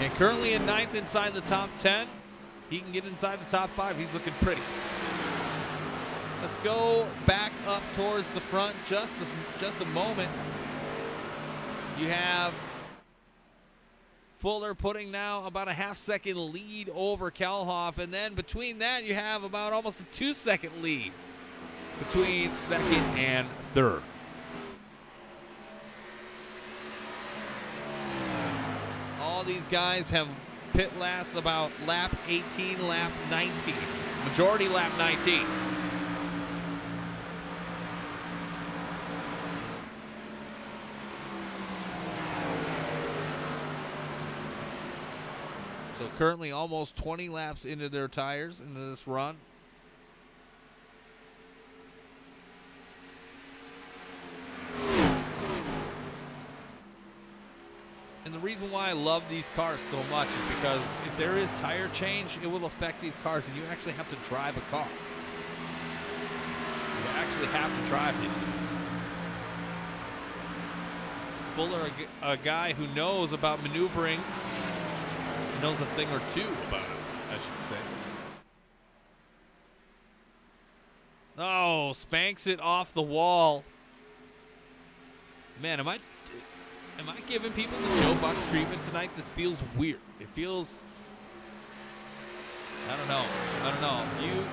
And currently in 9th inside the top 10. He can get inside the top 5. He's looking pretty. Let's go back up towards the front just a moment. You have Fuller putting now about a half-second lead over Kalhoff. And then between that, you have about almost a 2-second lead between 2nd and 3rd. All these guys have pit lasts about lap 18, lap 19. Majority lap 19. So currently almost 20 laps into their tires into this run. And the reason why I love these cars so much is because if there is tire change, it will affect these cars, and you actually have to drive a car. You actually have to drive these things. Fuller, a guy who knows about maneuvering, knows a thing or two about it, I should say. Oh, spanks it off the wall. Man, am I giving people the Joe Buck treatment tonight? This feels weird. It feels, I don't know.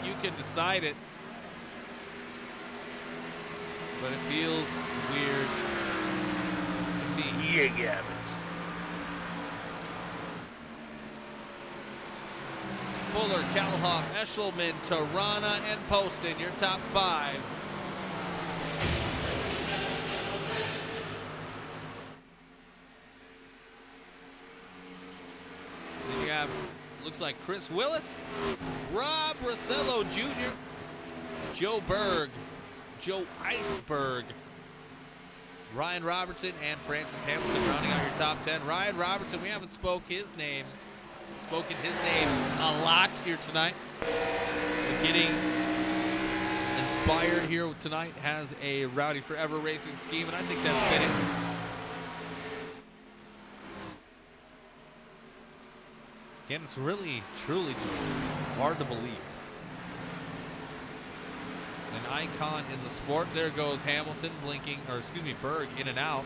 You can decide it, but it feels weird to me. Yeah, Gabbage. Fuller, Kalhoff, Eshelman, Tirana, and Poston, your top 5. Then you have, looks like Chris Willis, Rob Rossello Jr., Joe Berg, Joe Iceberg, Ryan Robertson, and Francis Hamilton rounding out your top 10. Ryan Robertson, we haven't spoken his name a lot here tonight. But getting inspired here tonight, has a Rowdy Forever Racing scheme, and I think that's fitting. Again, it's really, truly just hard to believe. An icon in the sport. There goes Hamilton blinking, or excuse me, Berg in and out.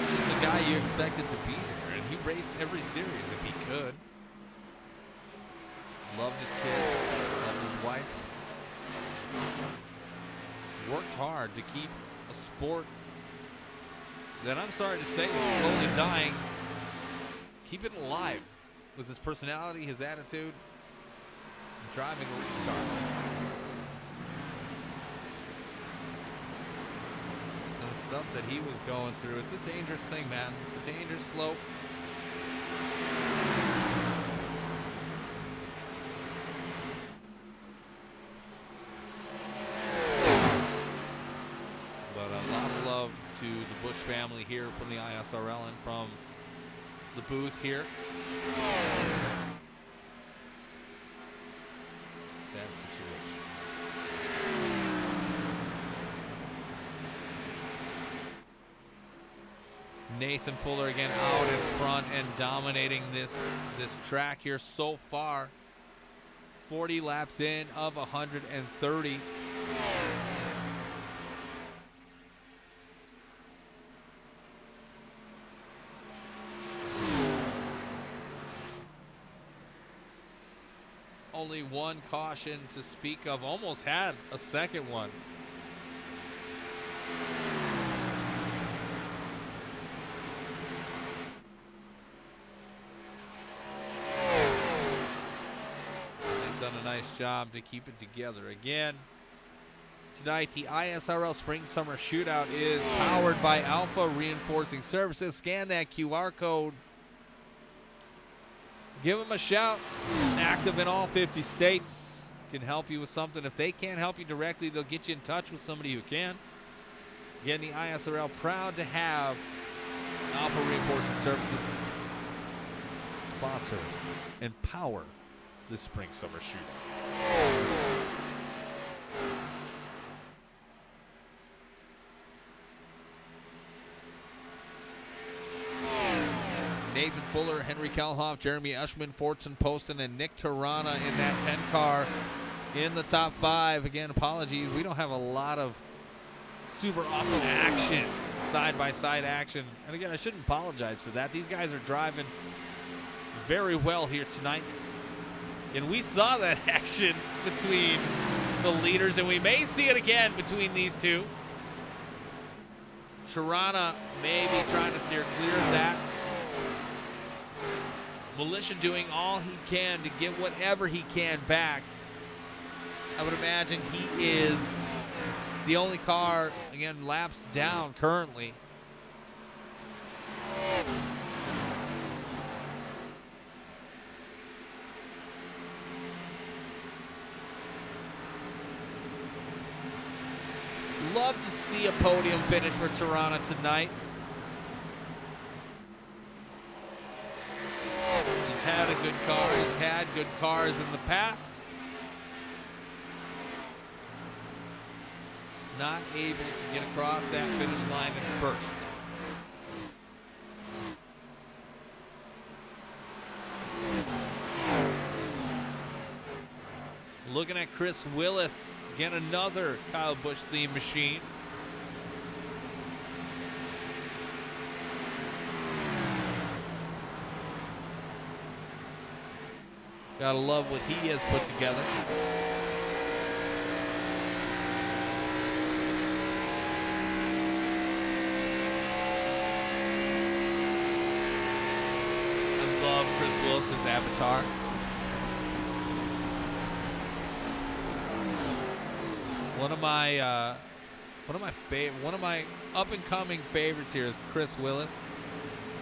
He's the guy you expected to be here, and he raced every series if he could. Loved his kids, loved his wife. Worked hard to keep a sport that, I'm sorry to say, is slowly dying. Keep it alive with his personality, his attitude, and driving a race car. And the stuff that he was going through, it's a dangerous thing, man. It's a dangerous slope. But a lot of love to the Busch family here from the ISRL and from the booth here. Sad situation. Nathan Fuller again out in front and dominating this track here so far. 40 laps in of 130. Only one caution to speak of. Almost had a second one. They've done a nice job to keep it together. Again, tonight the ISRL Spring Summer Shootout is powered by Alpha Reinforcing Services. Scan that QR code. Give them a shout. Active in all 50 states. Can help you with something. If they can't help you directly, they'll get you in touch with somebody who can. Again, the ISRL proud to have Alpha Reinforcing Services sponsor and power the Spring Summer Shootout. Nathan Fuller, Henry Kalhoff, Jeremy Eschman, Fortson Poston, and Nick Tirana in that 10 car in the top 5. Again, apologies. We don't have a lot of super awesome action, side-by-side action. And again, I shouldn't apologize for that. These guys are driving very well here tonight. And we saw that action between the leaders, and we may see it again between these two. Tirana maybe trying to steer clear of that. Militia doing all he can to get whatever he can back. I would imagine he is the only car, again, laps down currently. Love to see a podium finish for Tirana tonight. He's had a good car. He's had good cars in the past. He's not able to get across that finish line in first. Looking at Chris Willis, again another Kyle Busch themed machine. Gotta love what he has put together. I love Chris Willis's avatar. One of my up and coming favorites here is Chris Willis.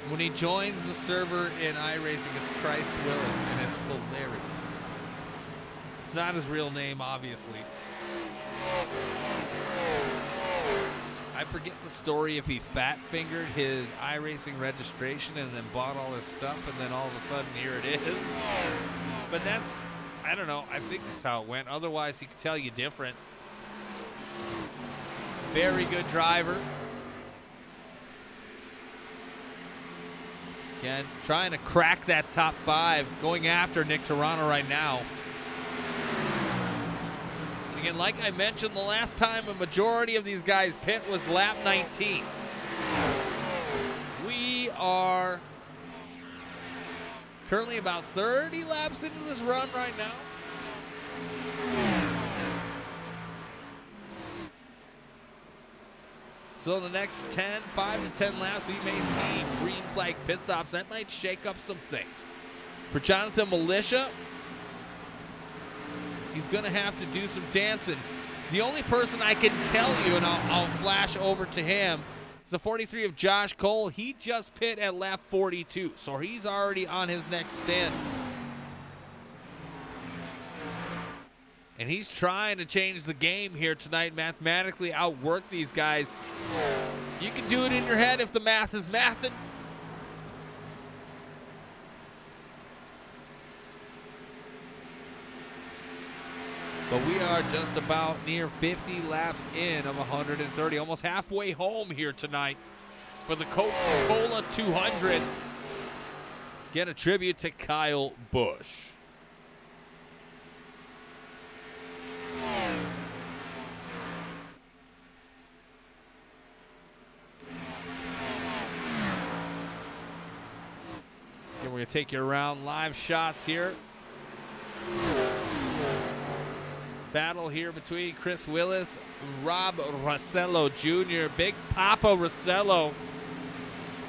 When he joins the server in iRacing, it's Christ Willis, and it's hilarious. It's not his real name, obviously. I forget the story if he fat fingered his iRacing registration and then bought all his stuff, and then all of a sudden here it is. But that's, I don't know. I think that's how it went. Otherwise, he could tell you different. Very good driver. Again, trying to crack that top 5, going after Nick Tirana right now. And again, like I mentioned the last time, a majority of these guys pit was lap 19. We are currently about 30 laps into this run right now. So in the next 5 to 10 laps, we may see green flag pit stops. That might shake up some things. For Jonathan Militia, he's going to have to do some dancing. The only person I can tell you, and I'll flash over to him, is the 43 of Josh Cole. He just pit at lap 42, so he's already on his next stint. And he's trying to change the game here tonight, mathematically outwork these guys. You can do it in your head if the math is mathin'. But we are just about near 50 laps in of 130, almost halfway home here tonight for the Coca Cola 200. Get a tribute to Kyle Busch. We're going to take you around live shots here. Battle here between Chris Willis, Rob Rossello Jr., Big Papa Rossello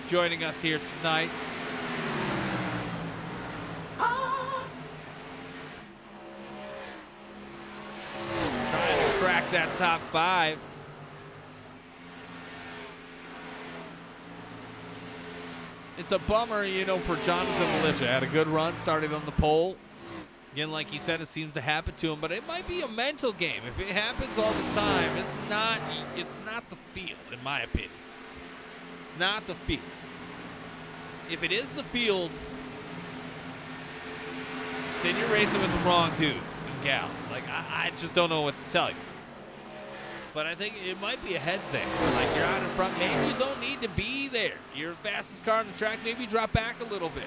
joining us here tonight. Trying to crack that top 5. It's a bummer, you know, for Jonathan Militia. Had a good run, started on the pole. Again, like he said, it seems to happen to him, but it might be a mental game. If it happens all the time, it's not the field, in my opinion. It's not the field. If it is the field, then you're racing with the wrong dudes and gals. Like, I just don't know what to tell you. But I think it might be a head thing. Like, you're out in front. Maybe you don't need to be there. You're the fastest car on the track. Maybe drop back a little bit.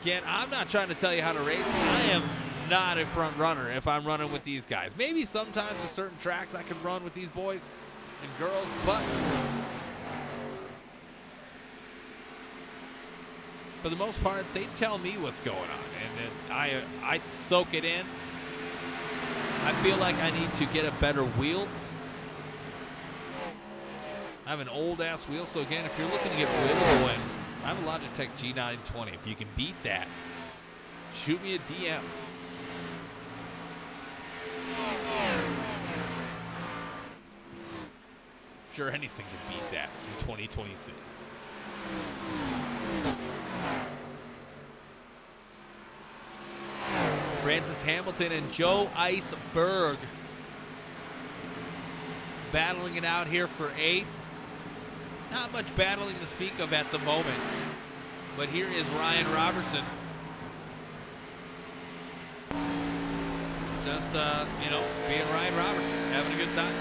Again, I'm not trying to tell you how to race. I am not a front runner if I'm running with these guys. Maybe sometimes at certain tracks I can run with these boys and girls, but for the most part, they tell me what's going on, and I soak it in. I feel like I need to get a better wheel. I have an old-ass wheel, so again, if you're looking to get wheel going, I have a Logitech G920. If you can beat that, shoot me a DM. I'm sure anything can beat that in 2026. Francis Hamilton and Joe Iceberg battling it out here for 8th. Not much battling to speak of at the moment. But here is Ryan Robertson. Just, being Ryan Robertson, having a good time.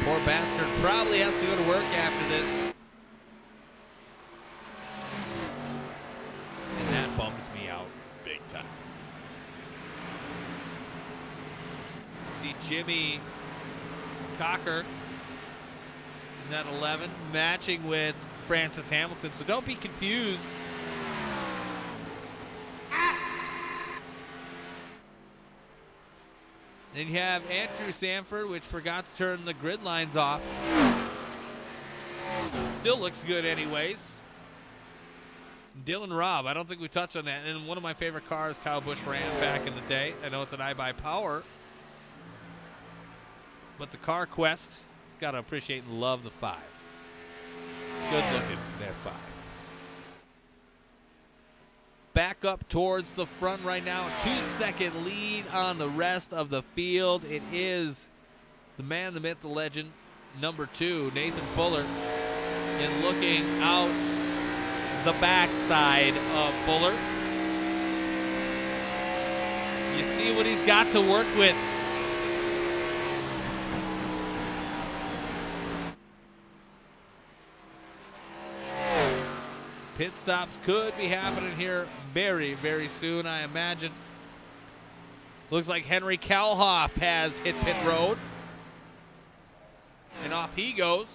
Poor bastard probably has to go to work after this. And that bums me out big time. See Jimmy Cocker in that 11, matching with Francis Hamilton. So don't be confused. Then you have Andrew Sanford, which forgot to turn the grid lines off. Still looks good anyways. Dylan Robb, I don't think we touched on that. And one of my favorite cars Kyle Busch ran back in the day. I know it's an iBuyPower. But the Car Quest, got to appreciate and love the 5. Good looking, that 5. Back up towards the front right now. 2-second lead on the rest of the field. It is the man, the myth, the legend, number 2, Nathan Fuller. And looking out the backside of Fuller. You see what he's got to work with. Pit stops could be happening here very, very soon, I imagine. Looks like Henry Kalhoff has hit pit road. And off he goes.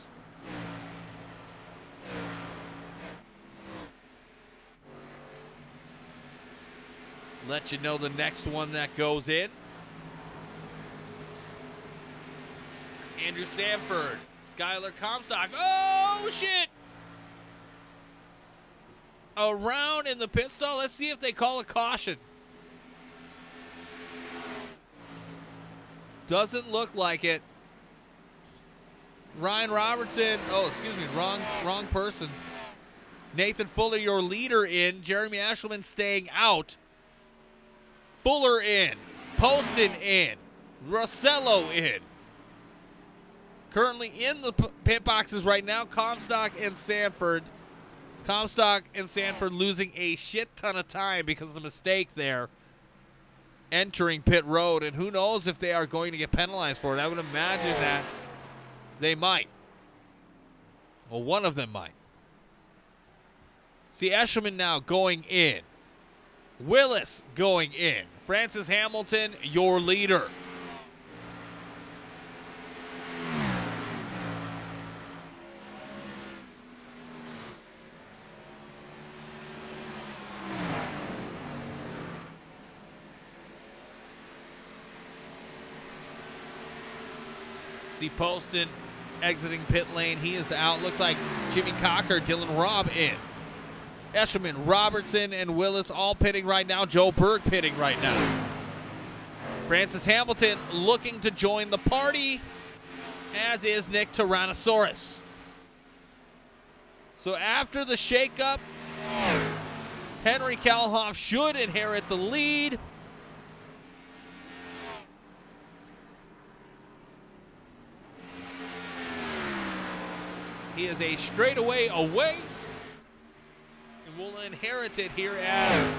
Let you know the next one that goes in. Andrew Sanford, Skylar Comstock. Oh, shit! Around in the pit stall. Let's see if they call a caution. Doesn't look like it. Ryan Robertson. Oh, excuse me. Wrong person. Nathan Fuller, your leader, in. Jeremy Eshelman staying out. Fuller in. Poston in. Rossello in. Currently in the pit boxes right now, Comstock and Sanford. Comstock and Sanford losing a shit ton of time because of the mistake there entering pit road. And who knows if they are going to get penalized for it. I would imagine that they might. Well, one of them might. See, Eshelman now going in. Willis going in. Francis Hamilton, your leader. See Poston exiting pit lane. He is out. Looks like Jimmy Cocker, Dylan Robb in. Eshelman, Robertson, and Willis all pitting right now. Joe Berg pitting right now. Francis Hamilton looking to join the party, as is Nick Tyrannosaurus. So after the shakeup, Henry Kalhoff should inherit the lead. He is a straightaway away and will inherit it here as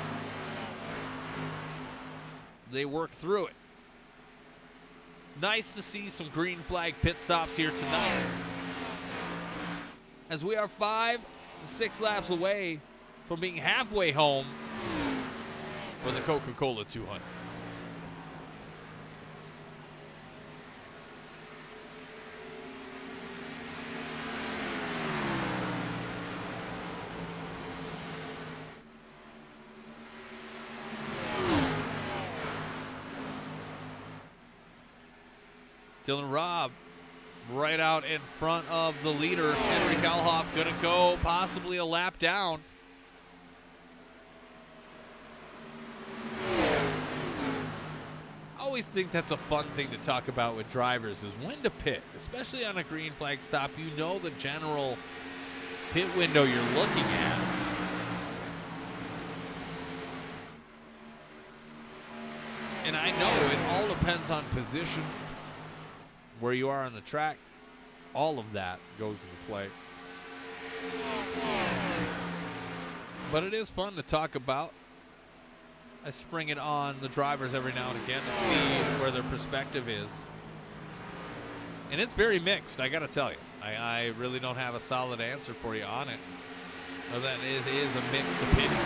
they work through it. Nice to see some green flag pit stops here tonight, as we are 5 to 6 laps away from being halfway home for the Coca Cola 200. Dylan Robb right out in front of the leader. Henry Kalhoff going to go possibly a lap down. I always think that's a fun thing to talk about with drivers, is when to pit, especially on a green flag stop. You know the general pit window you're looking at. And I know it all depends on position, where you are on the track. All of that goes into play. But it is fun to talk about. I spring it on the drivers every now and again to see where their perspective is. And it's very mixed, I got to tell you. I really don't have a solid answer for you on it. But that is a mixed opinion.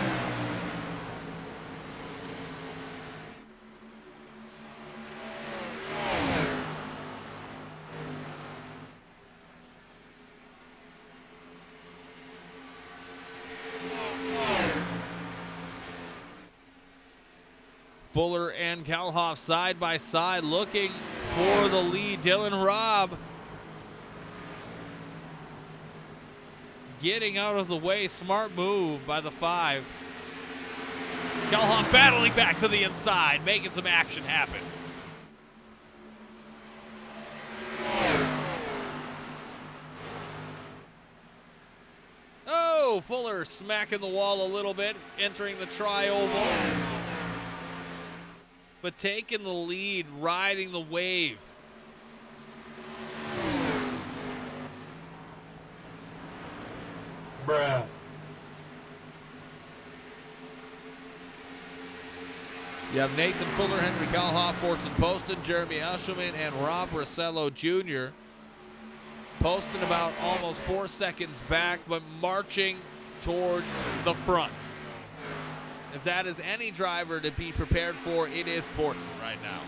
Fuller and Kalhoff side by side looking for the lead. Dylan Robb getting out of the way. Smart move by the 5. Kalhoff battling back to the inside, making some action happen. Oh, Fuller smacking the wall a little bit, entering the tri-oval. But taking the lead, riding the wave. Bruh. You have Nathan Fuller, Henry Kalhoff, Fortson Poston, Jeremy Usherman, and Rob Rossello Jr. Poston about almost 4 seconds back, but marching towards the front. If that is any driver to be prepared for, it is Fortson right now.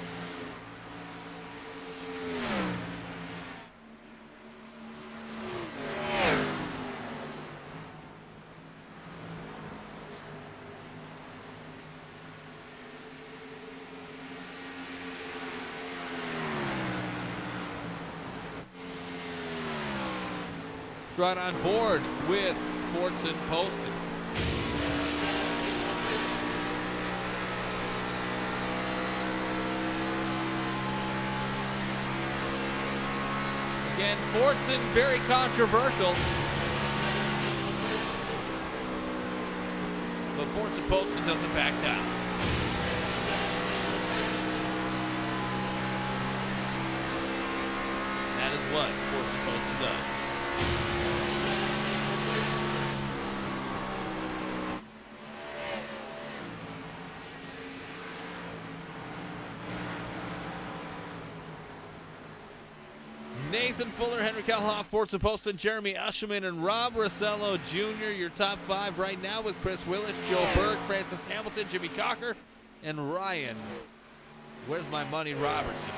Right on board with Fortson Poston. Again, Fortson, very controversial. But Fortson Poston doesn't back down. That is what Fortson Poston does. Nathan Fuller, Henry Kalhoff, Fortson Poston, Jeremy Usherman, and Rob Rossello Jr. Your top 5 right now with Chris Willis, Joe Berg, Francis Hamilton, Jimmy Cocker, and Ryan. Where's my money, Robertson?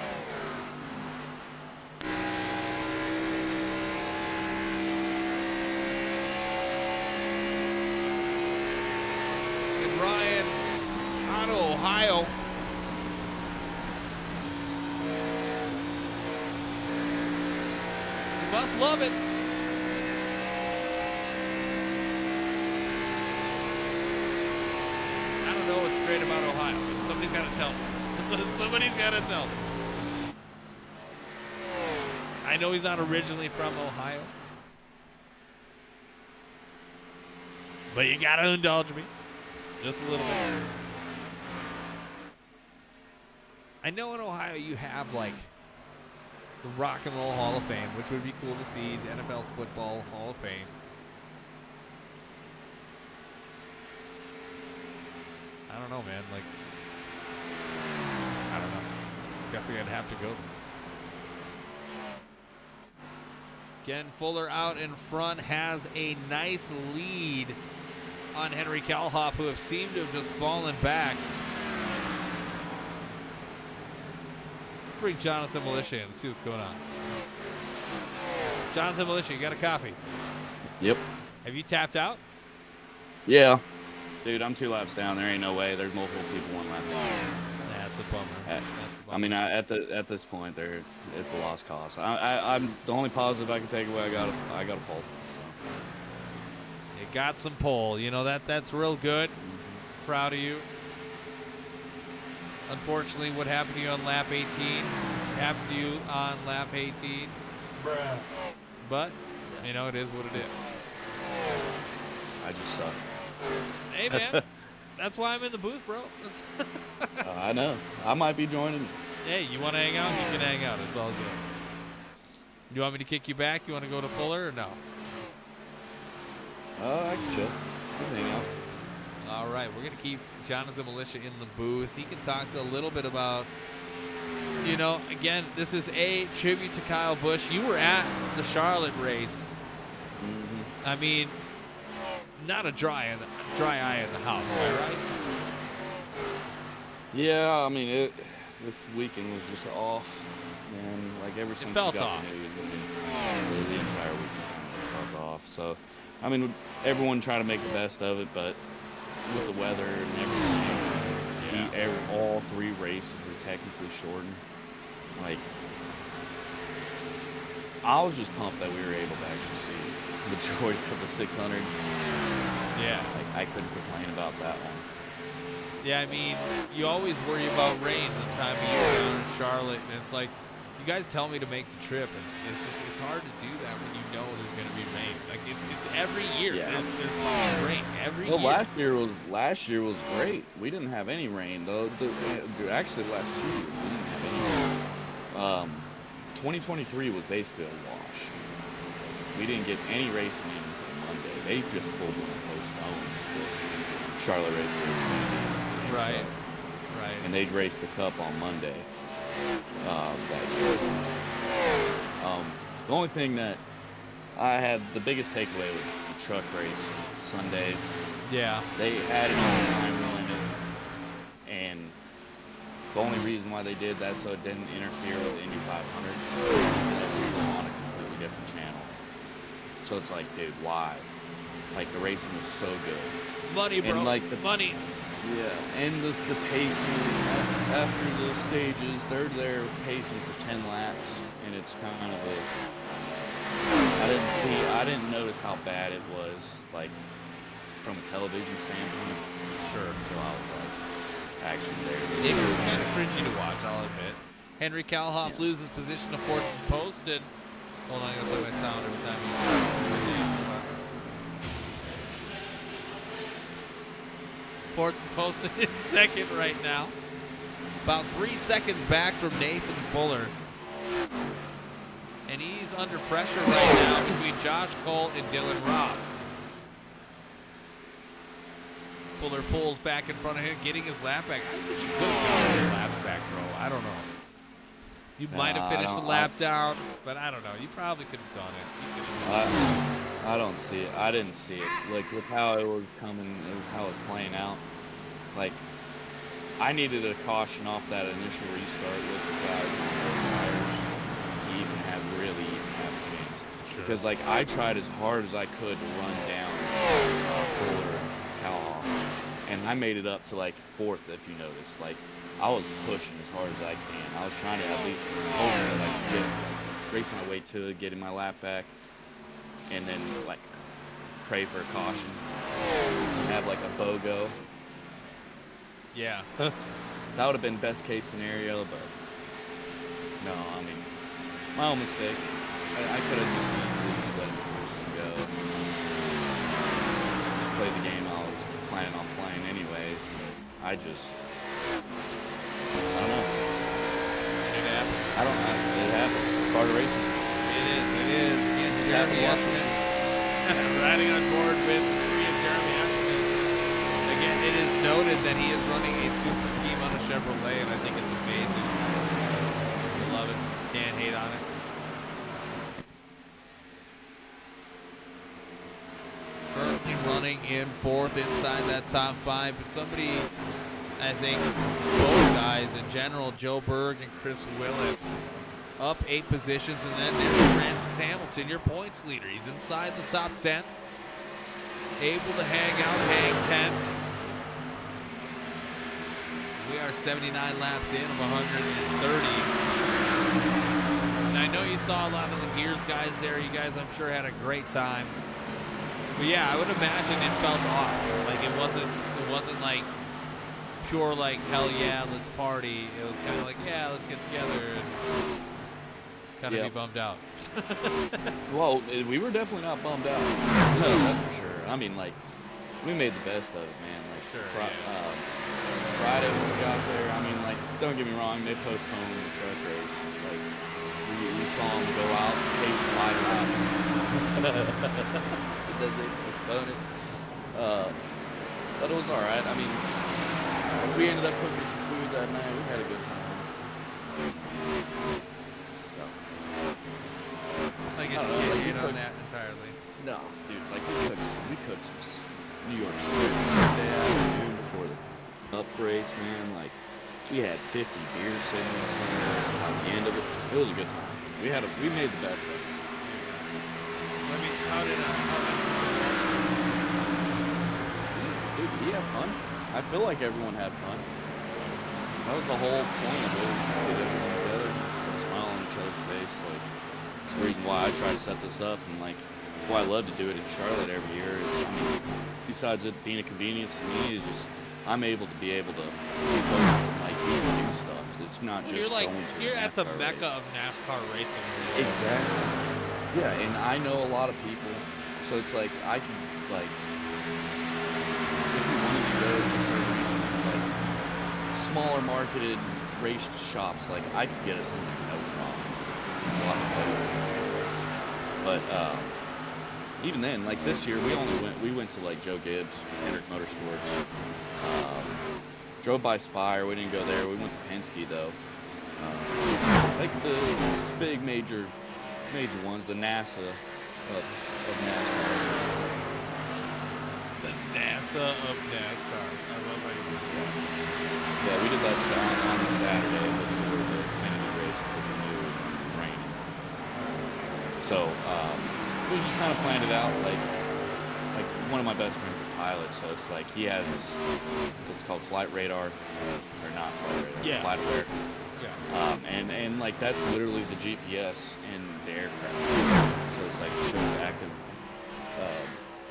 And Ryan out of Ohio. Must love it. I don't know what's great about Ohio, but somebody's got to tell me. Somebody's got to tell me. I know he's not originally from Ohio, but you got to indulge me just a little bit. I know in Ohio you have like the Rock and Roll Hall of Fame, which would be cool to see, the NFL Football Hall of Fame. I don't know, man. Like, I don't know. Guessing I'd have to go. Ken Fuller out in front has a nice lead on Henry Kalhoff, who have seemed to have just fallen back. Bring Jonathan Militia in and see what's going on. Jonathan Militia, you got a copy? Yep. Have you tapped out? Yeah. Dude, I'm 2 laps down. There ain't no way. There's multiple people 1 lap down. That's a bummer. That's a bummer. I mean, at this point, it's a lost cause. I'm the only positive I can take away. I got a pole. So. You got some pole. You know that's real good. Proud of you. Unfortunately, what happened to you on lap 18 happened to you on lap 18. Bruh. But, you know, it is what it is. I just suck. Hey, man. That's why I'm in the booth, bro. I know. I might be joining. Hey, you want to hang out? You can hang out. It's all good. You want me to kick you back? You want to go to Fuller or no? I can chill. I can hang out. All right, we're going to keep Jonathan Militia in the booth. He can talk a little bit about, you know, again, this is a tribute to Kyle Busch. You were at the Charlotte race. Mm-hmm. I mean, not a dry eye in the house, am I right? Yeah, I mean, this weekend was just off. And, like, ever since felt we got off. the news, I mean, the entire weekend felt off. So, I mean, everyone trying to make the best of it, but with the weather and everything, all 3 races were technically shortened. Like, I was just pumped that we were able to actually see the majority of the 600. Yeah. Like, I couldn't complain about that one. Yeah, I mean, you always worry about rain this time of year down in Charlotte, and it's like, you guys tell me to make the trip, and it's hard to do that when you know there's going to be rain. Like, it's every year. Yeah. There's fucking rain every year. Last year was great. We didn't have any rain though. Actually, the last 2 years we didn't have any rain. 2023 was basically a wash. We didn't get any racing in until Monday. They just pulled one postponed the Charlotte race. Right. And they'd race the Cup on Monday. The only thing that I had, the biggest takeaway was the truck race Sunday. Yeah. They added on time limit, and the only reason why they did that so it didn't interfere with Indy 500 because we were on a completely different channel. So it's like, dude, why? Like, the racing was so good. Money, bro. And like money. Yeah, and the pacing after the stages, they're pacing for 10 laps, and it's kind of a. I didn't notice how bad it was, like, from a television standpoint. Sure. Until I was like, actually there. It was kind of cringy to watch, I'll admit. Henry Kalhoff loses position to fourth and post, and hold on, I gotta play my sound every time you. Fourth and post in second right now. About 3 seconds back from Nathan Fuller. And he's under pressure right now between Josh Cole and Dylan Robb. Fuller pulls back in front of him, getting his lap back. I think you could have gotten your lap back, bro. I don't know. You might have finished the lap down, but I don't know. You probably could have done it. I don't see it. I didn't see it. Like, with how it was coming, how it was playing out, like, I needed a caution off that initial restart with the guys on those tires to even have a chance. Sure. Because, like, I tried as hard as I could to run down Fuller and Kalhoff, and I made it up to, like, fourth, if you notice. Like, I was pushing as hard as I can. I was trying to at least hopefully, like, race my way to it, getting my lap back, and then, like, pray for a caution, have, like, a BOGO. Yeah. That would have been best case scenario, but no, I mean, my own mistake. I could have just let it go. Just play the game I was planning on playing anyways. I don't know. It happened. I don't know. It happens. Part of racing. It is. Again, Jeremy Esserman riding on board with Jeremy Esserman. Again, it is noted that he is running a super scheme on a Chevrolet, and I think it's amazing. I love it. Can't hate on it. Currently running in fourth inside that top 5, but somebody, I think, both guys in general, Joe Berg and Chris Willis, up 8 positions, and then there's Francis Hamilton, your points leader. He's inside the top 10, able to hang 10. We are 79 laps in of 130. And I know you saw a lot of the Gears guys there. You guys, I'm sure, had a great time. But yeah, I would imagine it felt off. Like it wasn't like pure like hell yeah, let's party. It was kind of like, yeah, let's get together and kind of be bummed out. Well, we were definitely not bummed out. No, that's for sure. I mean, like, we made the best of it, man. Like Sure, Friday when we got there, I mean, like, don't get me wrong, they postponed the truck race. Like, we saw them go out and pace 5 laps. Then they postponed it. But it was all right. I mean, we ended up cooking some food that night. We had a good time. So. I guess you can't hate on that entirely. No, dude, like we cooked some New York strips Sunday afternoon before the up race, man. Like we had 50 beers sitting there at the end of it. It was a good time. We made the best of it. Let me. How did Dude, we had fun. I feel like everyone had fun. That was the whole point of it. Get everyone together, put a smile on each other's face. Like it's the reason why I try to set this up, and like why I love to do it in Charlotte every year. Is, I mean, besides it being a convenience to me, is just I'm able to be focused on like being to do stuff. So it's not just you're at the NASCAR mecca race. of NASCAR racing. Exactly. Yeah, and I know a lot of people, so it's like I can like if we wanted to go to certain like smaller marketed race shops, like I could get us into no problem. A lot of places. But even then, like this year, we went to like Joe Gibbs, Hendrick Motorsports. Drove by Spire. We didn't go there. We went to Penske though. Like the big major ones, the NASA of NASCAR. The NASA of NASCAR. I love how you put that. Yeah, we did that on Saturday before the Xfinity race because we knew it was going to be raining. So we just kind of planned it out. Like one of my best friends is a pilot, so it's like he has this, what's called flight radar, or not flight radar, Yeah. flight aware. Yeah. And like that's literally the GPS in the aircraft. So it's like it shows active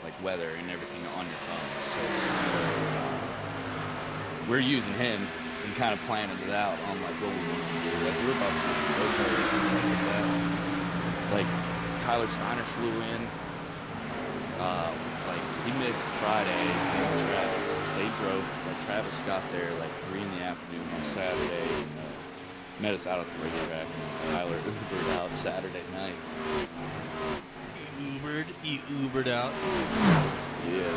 like weather and everything on your phone. So we're using him and kind of planning it out on like what we want to do. Like we're about to do some road cars and stuff like that. Like Tyler Steiner flew in. Like he missed Friday. Travis. They drove. Like Travis got there like 3 in the afternoon on Saturday and met us out at the racetrack. And Tyler Ubered out Saturday night. He Ubered out. Yeah,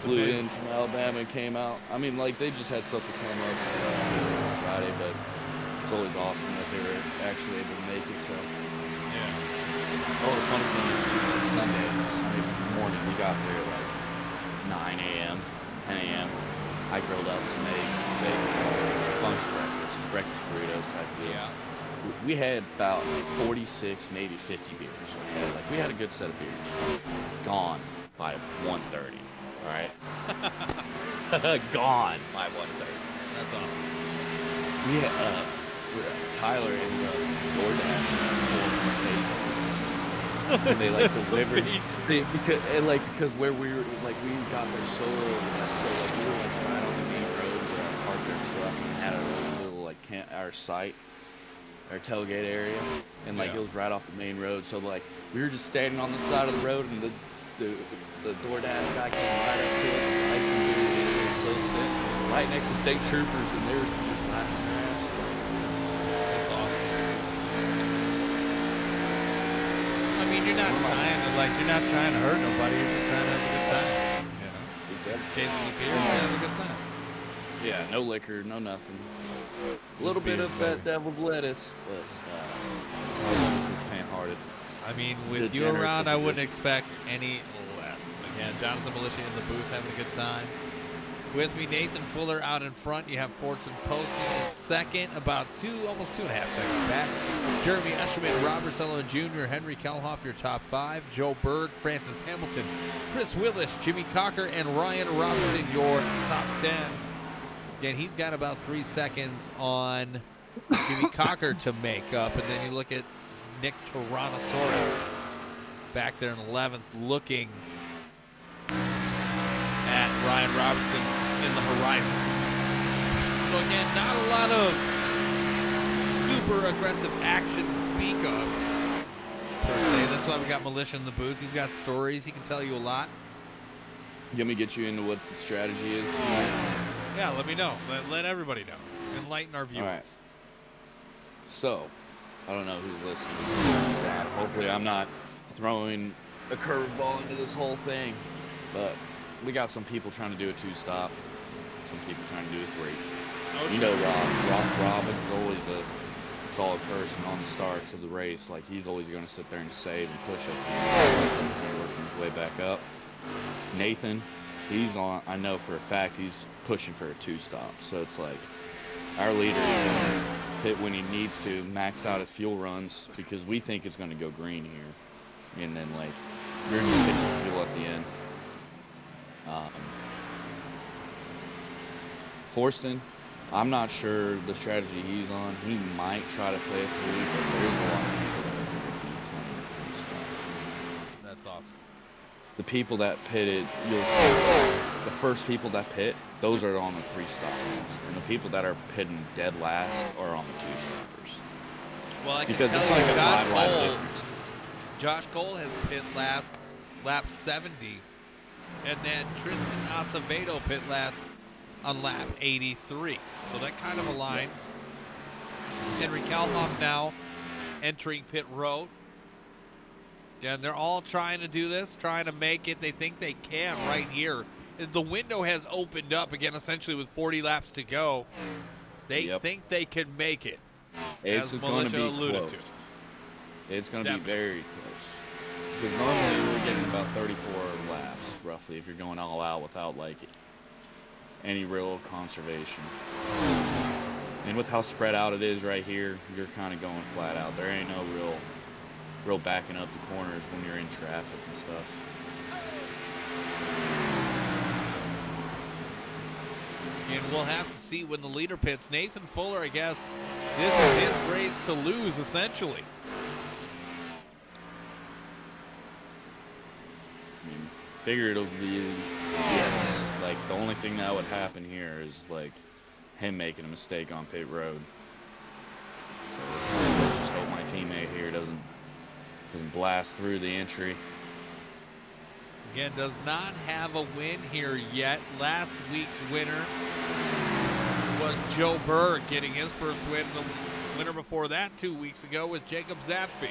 flew in from Alabama and came out. I mean, like they just had something come up on Friday, but it's always awesome that they were actually able to make it. So Yeah. oh, the funny thing is, like Sunday morning, we got there at like 9 a.m., 10 a.m. I grilled up some eggs, bacon, bunch of breakfast, breakfast burritos type deal. Yeah. We had about 46, maybe 50 beers. We had a good set of beers. Gone by 1:30. All right. Gone by 1:30. That's awesome. We had Tyler and DoorDash faces. And they like delivered because where we were like we got there so we were like right on the main road where I parked our truck and had a little like our site, our tailgate area, and like it was right off the main road. So like we were just standing on the side of the road, and the DoorDash guy came right up to us, and like we were so sick, right next to state troopers, and they were just laughing their ass off. That's awesome. I mean, you're not trying to hurt nobody. You're just trying to have a good time. You know. Exactly. Casey beer, have a good time. Yeah, no liquor, no nothing. A little bit of that deviled lettuce, but fan-hearted. I mean, with you Degenerate around, I cookies. wouldn't expect any less. Again, Jonathan Militia in the booth having a good time. With me, Nathan Fuller out in front. You have Fortson posting in second, about almost 2.5 seconds back. Jeremy Escherman, Robert Sullivan Jr., Henry Kelhoff, your top 5. Joe Berg, Francis Hamilton, Chris Willis, Jimmy Cocker, and Ryan Robinson, your top 10. Again, he's got about 3 seconds on Jimmy Cocker to make up. And then you look at Nick Tyrannosaurus back there in 11th, looking at Ryan Robinson in the horizon. So again, not a lot of super aggressive action to speak of, per se. That's why we got Militia in the booth. He's got stories. He can tell you a lot. You want me to get you into what the strategy is? Yeah, let me know. Let everybody know. Enlighten our viewers. All right. So, I don't know who's listening. Hopefully I'm not throwing a curveball into this whole thing. But we got some people trying to do a 2-stop. Some people trying to do a 3. Oh, You know Robin's always a solid person on the starts of the race. Like, he's always going to sit there and save and push up. Working his way back up. Nathan, he's on, I know for a fact he's pushing for a 2-stop. So it's like, our leader is going to pit when he needs to, max out his fuel runs, because we think it's going to go green here. And then, like, you're going to pit your fuel at the end. Forston, I'm not sure the strategy he's on. He might try to play a 3, but there's a lot of people that are going to be playing a 3-stop. That's awesome. The people that pitted, the first people that pit, those are on the 3-stop list. And the people that are pitting dead last are on the 2-stoppers. Well, I can Because tell it's you, like a Josh 5 lap Cole. difference. Josh Cole has pit last, lap 70, and then Tristan Acevedo pit last on lap 83. So that kind of aligns. Henry Kalhoff now entering pit road. Again, they're all trying to do this, trying to make it. They think they can right here. The window has opened up again, essentially with 40 laps to go. They think they can make it. It's as going to Militia be alluded close. to. It's going to be Definitely. very close. Because normally we're getting about 34 laps, roughly, if you're going all out without, like, any real conservation. And with how spread out it is right here, you're kind of going flat out. There ain't no real backing up the corners when you're in traffic and stuff. And we'll have to see when the leader pits. Nathan Fuller, I guess, this is his race to lose, essentially. I mean, figure it'll be, yes. Like, the only thing that would happen here is, like, him making a mistake on pit road. So let's just hope my teammate here doesn't blast through the entry. Again, does not have a win here yet. Last week's winner was Joe Berg getting his first win. The winner before that 2 weeks ago was Jacob Zapfi.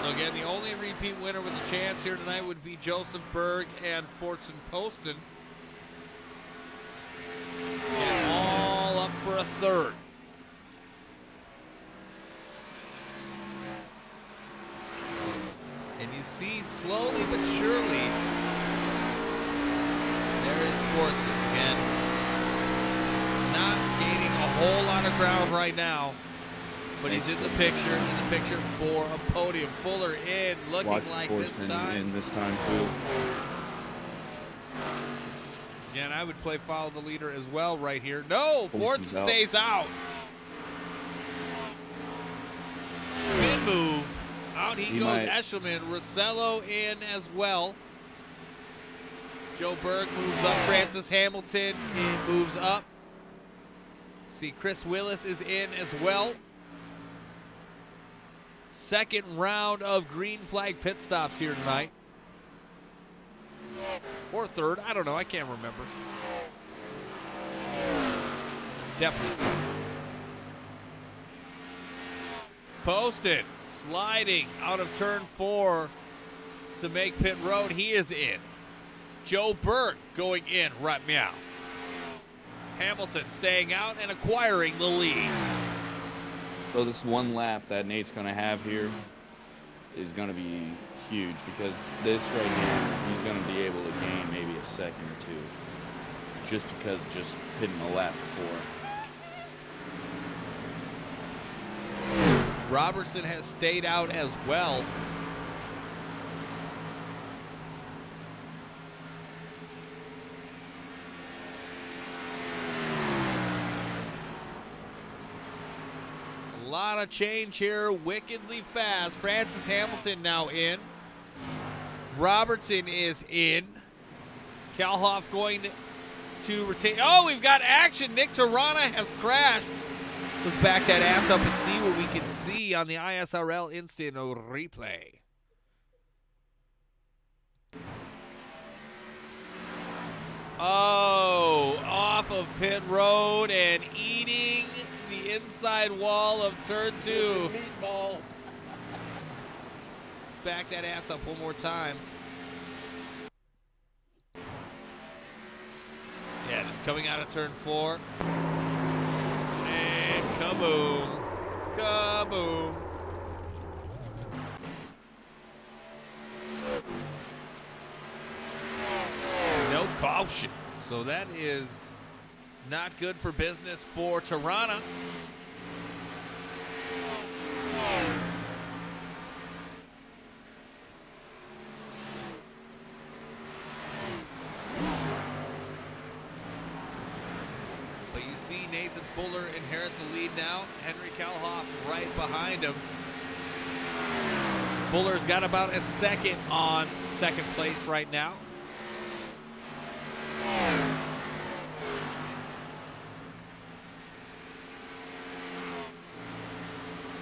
So again, the only repeat winner with a chance here tonight would be Joseph Berg and Fortson Poston. And all up for a third. And you see slowly but surely, there is Fortson again. Not gaining a whole lot of ground right now, but he's in the picture for a podium. Fuller in, looking Watch like Forston this time. in this time too. Again, I would play follow the leader as well right here. No, Forston's Fortson out. stays out. Spin move. Out he goes, might- Eshelman. Rosello in as well. Joe Berg moves up. Francis Hamilton moves up. See, Chris Willis is in as well. Second round of green flag pit stops here tonight. Or third, I don't know, I can't remember. Definitely second. Posted, sliding out of turn 4 to make pit road. He is in. Joe Berg going in, right meow. Hamilton staying out and acquiring the lead. So this one lap that Nate's going to have here is going to be huge, because this right here, he's going to be able to gain maybe a second or two, just because just hitting a lap before. Robertson has stayed out as well. A lot of change here, wickedly fast. Francis Hamilton now in. Robertson is in. Kalhoff going to retain. Oh, we've got action. Nick Tarana has crashed. Let's back that ass up and see what we can see on the ISRL instant replay. Oh, off of pit road and eating the inside wall of turn 2. Meatball. Back that ass up one more time. Yeah, just coming out of turn 4. And kaboom. Kaboom. No caution. So that is not good for business for Tirana. But you see Nathan Fuller inherit the lead now. Henry Kalhoff right behind him. Fuller's got about a second on second place right now.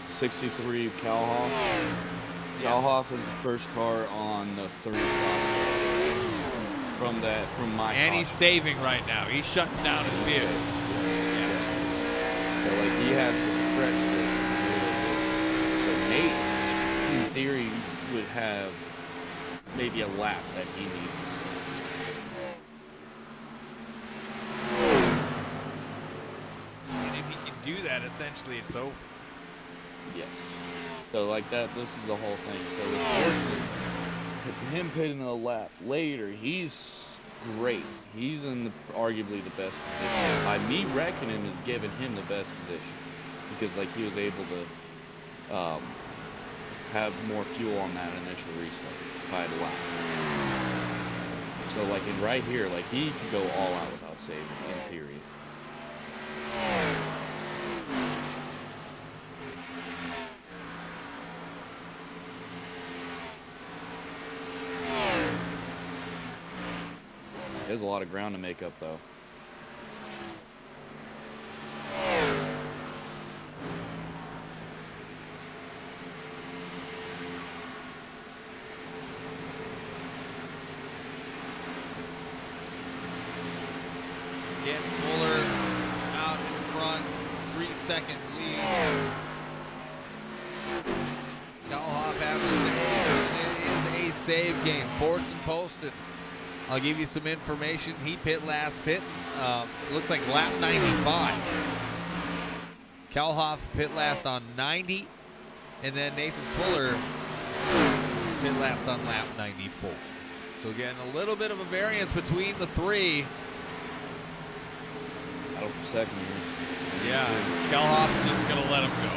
'63 Kalhoff. Kalhoff is the first car on the 3 stop from my And he's caution. saving right now. He's shutting down his vehicle. So like he has to stretch this a little bit. So Nate, in theory, would have maybe a lap that he needs to And if he can do that, essentially it's over. Yes. So like that, this is the whole thing. So the forces, him pitting a lap later, he's great. He's in arguably the best position. By me reckoning is giving him the best position because like he was able to have more fuel on that initial restart by the lap. So like in right here, like he can go all out without saving in theory. There's a lot of ground to make up, though. Again, Fuller out in front, 3-second lead. Kalhoff having a save. It is a save game. Forts and posted. I'll give you some information. He pit last pit. Looks like lap 95. Kalhoff pit last on 90. And then Nathan Fuller pit last on lap 94. So again, a little bit of a variance between the three. Out for second here. Yeah, Kalhoff's just going to let him go.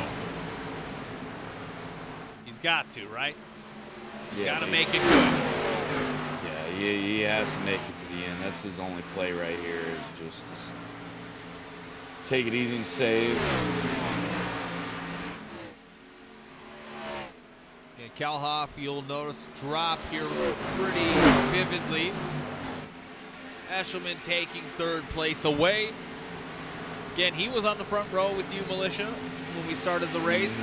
He's got to, right? Yeah, Got to make it good. Yeah, he has to make it to the end. That's his only play right here. Is just take it easy and save. And Kalhoff, you'll notice, drop here pretty vividly. Eshelman taking third place away. Again, he was on the front row with you, Militia, when we started the race.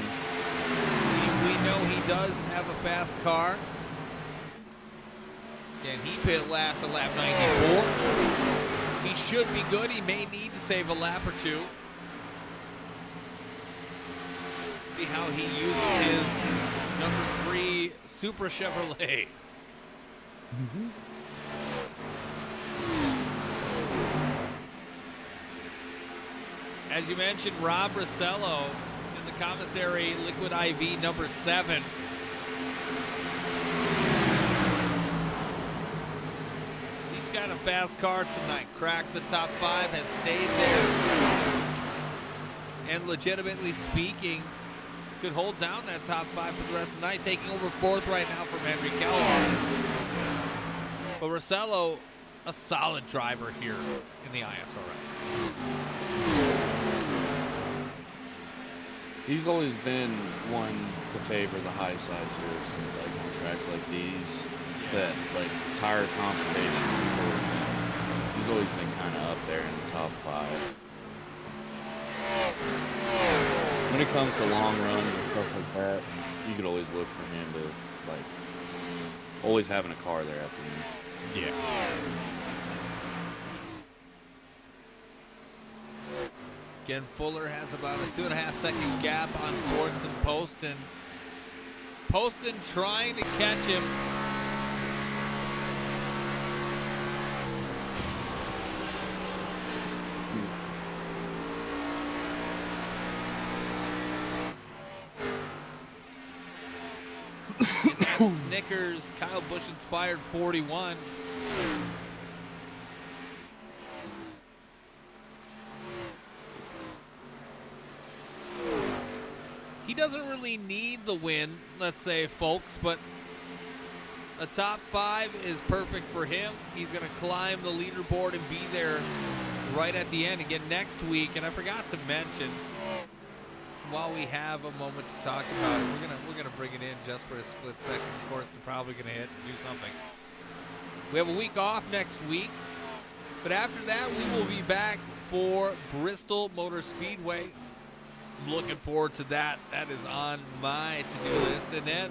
We know he does have a fast car. Again, he pit last at lap 94. He should be good. He may need to save a lap or two. See how he uses his number 3 Supra Chevrolet. As you mentioned, Rob Rossello in the commissary Liquid IV number 7. He's got a fast car tonight. Cracked the top 5, has stayed there. And legitimately speaking, could hold down that top 5 for the rest of the night, taking over 4th right now from Henry Keller. But Rossello, a solid driver here in the ISRL. He's always been one to favor the high sides here, so like on tracks like these, that like tire conservation. He's always been kind of up there in the top 5. When it comes to long runs and stuff like that, you could always look for him to like always having a car there after him. Yeah. Again, Fuller has about a 2.5-second gap on Forts and Poston. Poston trying to catch him. And that Snickers Kyle Busch inspired 41. He doesn't really need the win, let's say, folks, but a top 5 is perfect for him. He's going to climb the leaderboard and be there right at the end again next week. And I forgot to mention, while we have a moment to talk about it, we're gonna bring it in just for a split second. Of course, they're probably gonna hit and do something. We have a week off next week, but after that, we will be back for Bristol Motor Speedway. I'm looking forward to that. That is on my to-do list. And then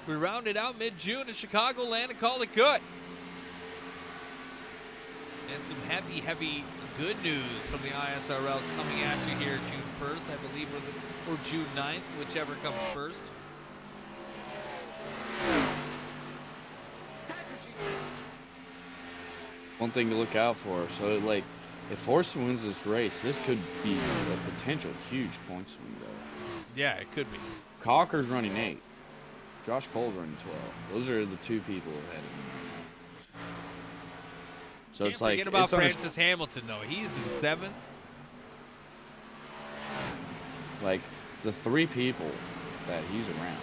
we round it out mid-June in Chicagoland and call it good. And some heavy good news from the ISRL coming at you here June 1st, I believe, or June 9th, whichever comes first. One thing to look out for. So, like, if Forson wins this race, this could be a potential huge point swing, though. Yeah, it could be. Cocker's running 8. Josh Cole's running 12. Those are the 2 people ahead of him. So Can't it's like, forget about it's Francis Hamilton, though. He's in 7th. like the 3 people that he's around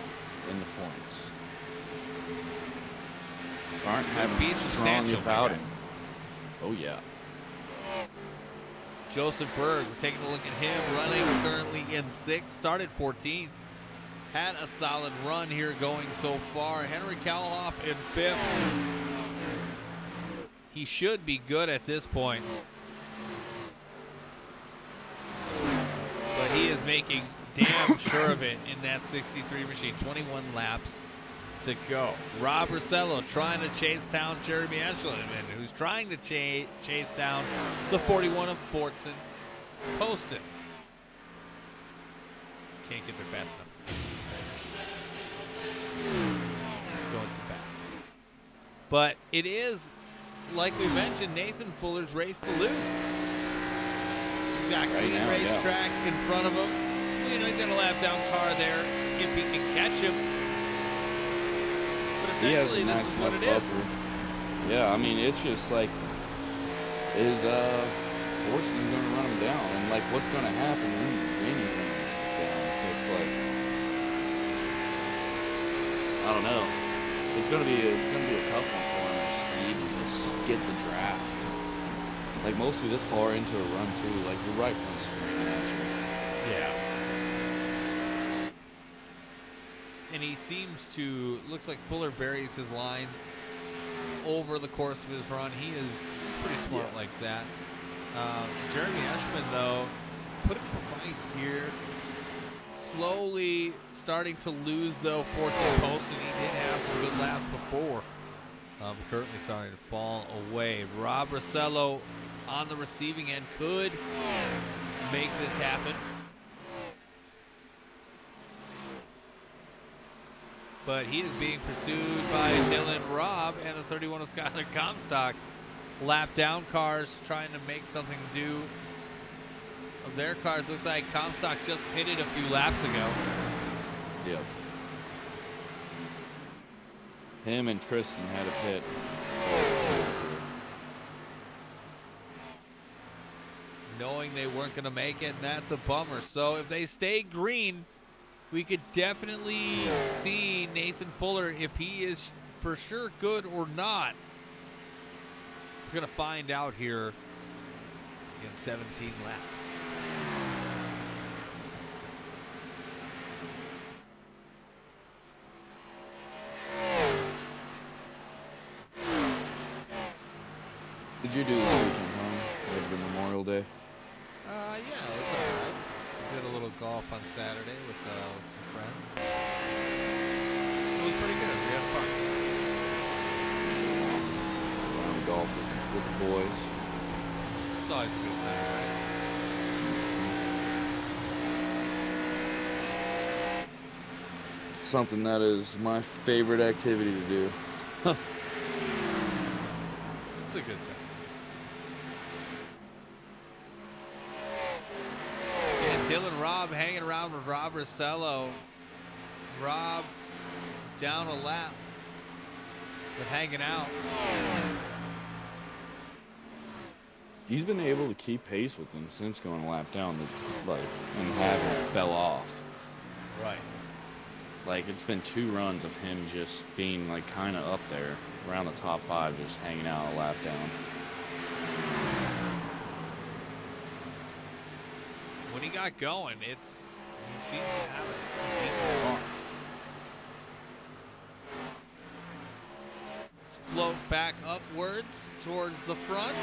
in the points aren't having Be strong substantial, about man. him. Oh yeah. Joseph Berg, we're taking a look at him, running currently in 6th, started 14th. Had a solid run here going so far. Henry Kalhoff in 5th. He should be good at this point. But he is making damn sure of it in that 63 machine. 21 laps to go. Rob Rossello trying to chase down Jeremy Eschliman, who's trying to chase down the 41 of Fortson Poston. Can't get there fast enough. Going too fast. But it is, like we mentioned, Nathan Fuller's race to lose. He's got clean racetrack in front of him. You know, he's got a lap down car there if he can catch him. But essentially, this is what it is. Yeah, I mean, it's just like, is Forston's going to run him down, and like, what's going to happen when he's down? So it's like, I don't know. It's going to be a tough one for him to even just get the draft. Like, mostly this far into a run too. Like, you're right from the screen at you. Yeah. And he seems to, looks like Fuller varies his lines over the course of his run. He's pretty smart like that. Jeremy Eschliman, though, put him in a fight here. Slowly starting to lose, though, 14 posts, and he did have some good laps before. Currently starting to fall away. Rob Rossello on the receiving end could make this happen. But he is being pursued by Dylan Robb and the 31 of Skyler Comstock. Lap down cars trying to make something do of their cars. Looks like Comstock just pitted a few laps ago. Yep. Him and Kristen had a pit. Knowing they weren't going to make it, and that's a bummer. So if they stay green, we could definitely see Nathan Fuller, if he is for sure good or not. We're going to find out here in 17 laps. Did you do this weekend, huh? Over Memorial Day? Yeah, it was all right. Did a little golf on Saturday with some friends. It was pretty good. We had fun. Golf with the boys. It's always a good time, right? something that is my favorite activity to do. It's a good time. And Dylan Robb hanging around with Rob Rossello. Rob down a lap, but hanging out. He's been able to keep pace with them since going a lap down, and haven't fell off. Right. Like, it's been 2 runs of him just being like kind of up there around the top 5, just hanging out a lap down. When he got going, he seemed to have a decent car. Let's float back upwards towards the front.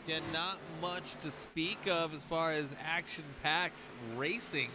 Again, not much to speak of as far as action-packed racing.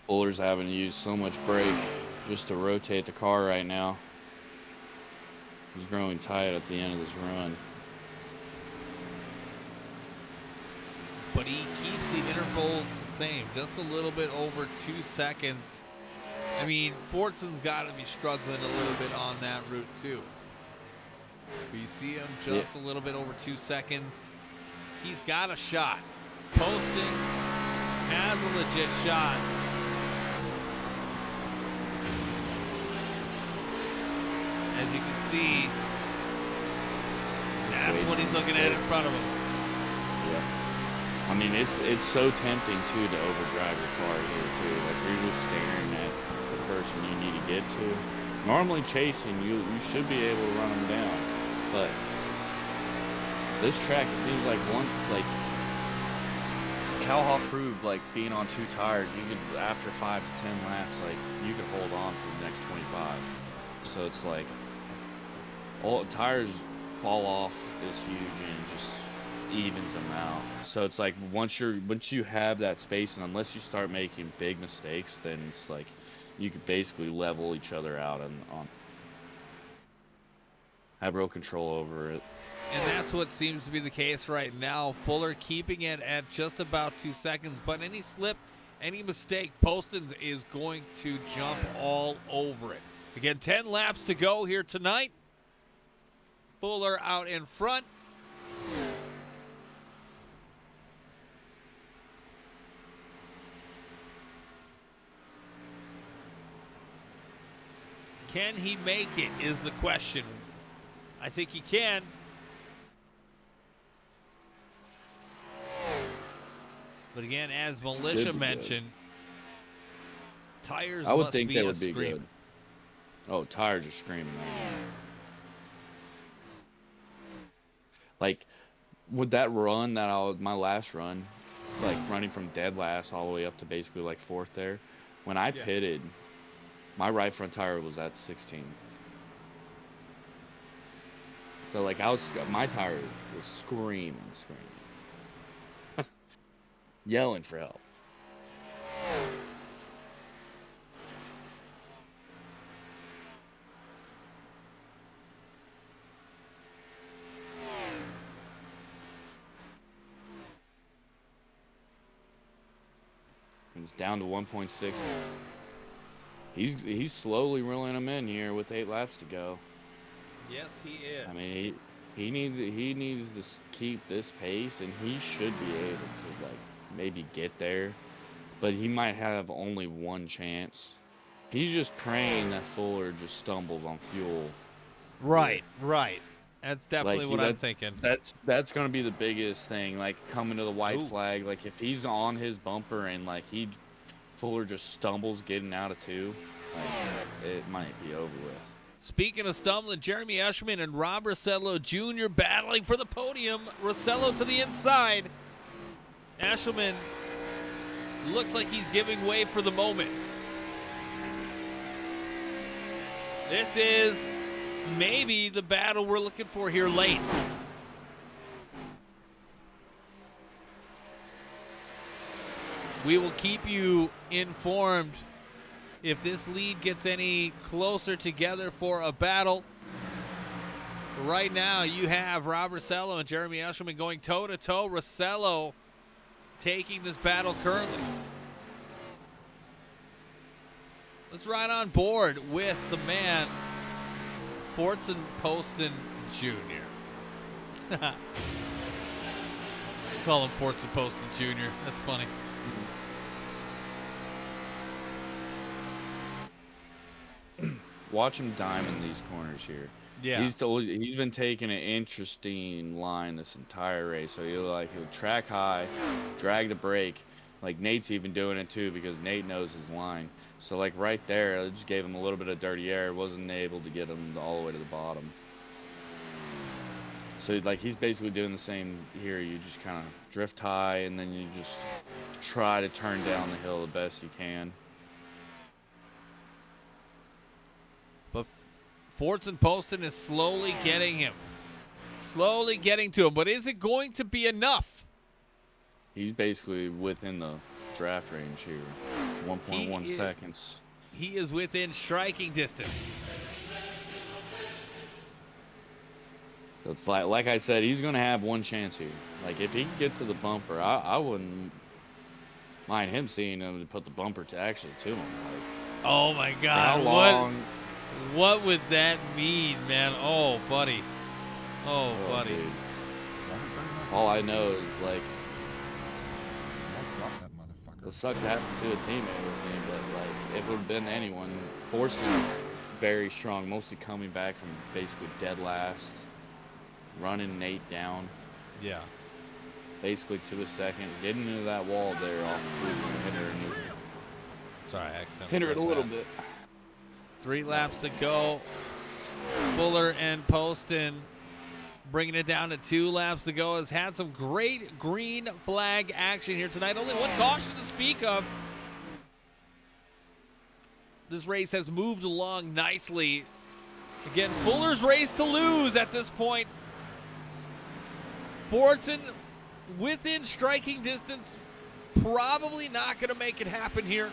Fuller's having to use so much brake just to rotate the car right now. He's growing tight at the end of this run. But he keeps the interval the same, just a little bit over 2 seconds. I mean, Fortson's got to be struggling a little bit on that route too. But you see him just a little bit over 2 seconds. He's got a shot. Posting has a legit shot. As you can see, that's what he's looking at in front of him. Yeah. I mean, it's so tempting too to overdrive your car here too. Like, you're just staring at the person you need to get to. Normally chasing, you should be able to run them down, but this track, it seems like Calhoff proved, like, being on 2 tires, you could, after 5 to 10 laps, like, you could hold on for the next 25. So it's like, all tires fall off is huge and just evens them out. So it's like, once you have that space, and unless you start making big mistakes, then it's like you could basically level each other out and have real control over it. And that's what seems to be the case right now. Fuller keeping it at just about 2 seconds, but any slip, any mistake, Poston is going to jump all over it. Again, 10 laps to go here tonight. Fuller out in front. Can he make it is the question. I think he can. But again, as Militia mentioned, tires I would must think be they a would be scream. good. Oh, tires are screaming right now. Like, with that run my last run, like running from dead last all the way up to basically like 4th there, when I pitted, my right front tire was at 16. So like my tire was screaming, yelling for help. It's down to 1.6. He's slowly reeling them in here with 8 laps to go. Yes, he is. I mean, he needs to keep this pace, and he should be able to, like, maybe get there, but he might have only one chance. He's just praying that Fuller just stumbles on fuel. Right. That's definitely Like, what I'm thinking. That's gonna be the biggest thing. Like, coming to the white flag, like if he's on his bumper and like Fuller just stumbles getting out of 2, like, it might be over with. Speaking of stumbling, Jeremy Eschman and Rob Rossello Jr. battling for the podium. Rossello to the inside. Eschman looks like he's giving way for the moment. This is maybe the battle we're looking for here late. We will keep you informed if this lead gets any closer together for a battle. Right now, you have Rob Rossello and Jeremy Eshelman going toe-to-toe. Rossello taking this battle currently. Let's ride on board with the man, Fortson Poston Jr. Call him Fortson Poston Jr. That's funny. Watch him diamond these corners here. Yeah. He's been taking an interesting line this entire race. So he'll track high, drag the brake. Like Nate's even doing it too because Nate knows his line. So like right there, it just gave him a little bit of dirty air. Wasn't able to get him all the way to the bottom. So like he's basically doing the same here. You just kind of drift high and then you just try to turn down the hill the best you can. But Fortson Poston is slowly getting him. Slowly getting to him. But is it going to be enough? He's basically within the draft range here. 1.1 seconds. He is within striking distance. So it's like I said, he's going to have one chance here. Like if he can get to the bumper, I wouldn't mind him seeing him to put the bumper to actually to him. Like, oh my God! how long? What would that mean, man? Oh, buddy. Oh, buddy. Dude. All I know is like. Drop that motherfucker. It sucked to happen to a teammate with me, but like if it would have been anyone, Forston's very strong, mostly coming back from basically dead last, running Nate down. Yeah. Basically to a second, getting into that wall there off Sorry, I accidentally hinder it a pressed little that. bit. 3 laps to go. Fuller and Poston bringing it down to 2 laps to go. Has had some great green flag action here tonight. Only one caution to speak of. This race has moved along nicely. Again, Fuller's race to lose at this point. Fortson within striking distance. Probably not going to make it happen here.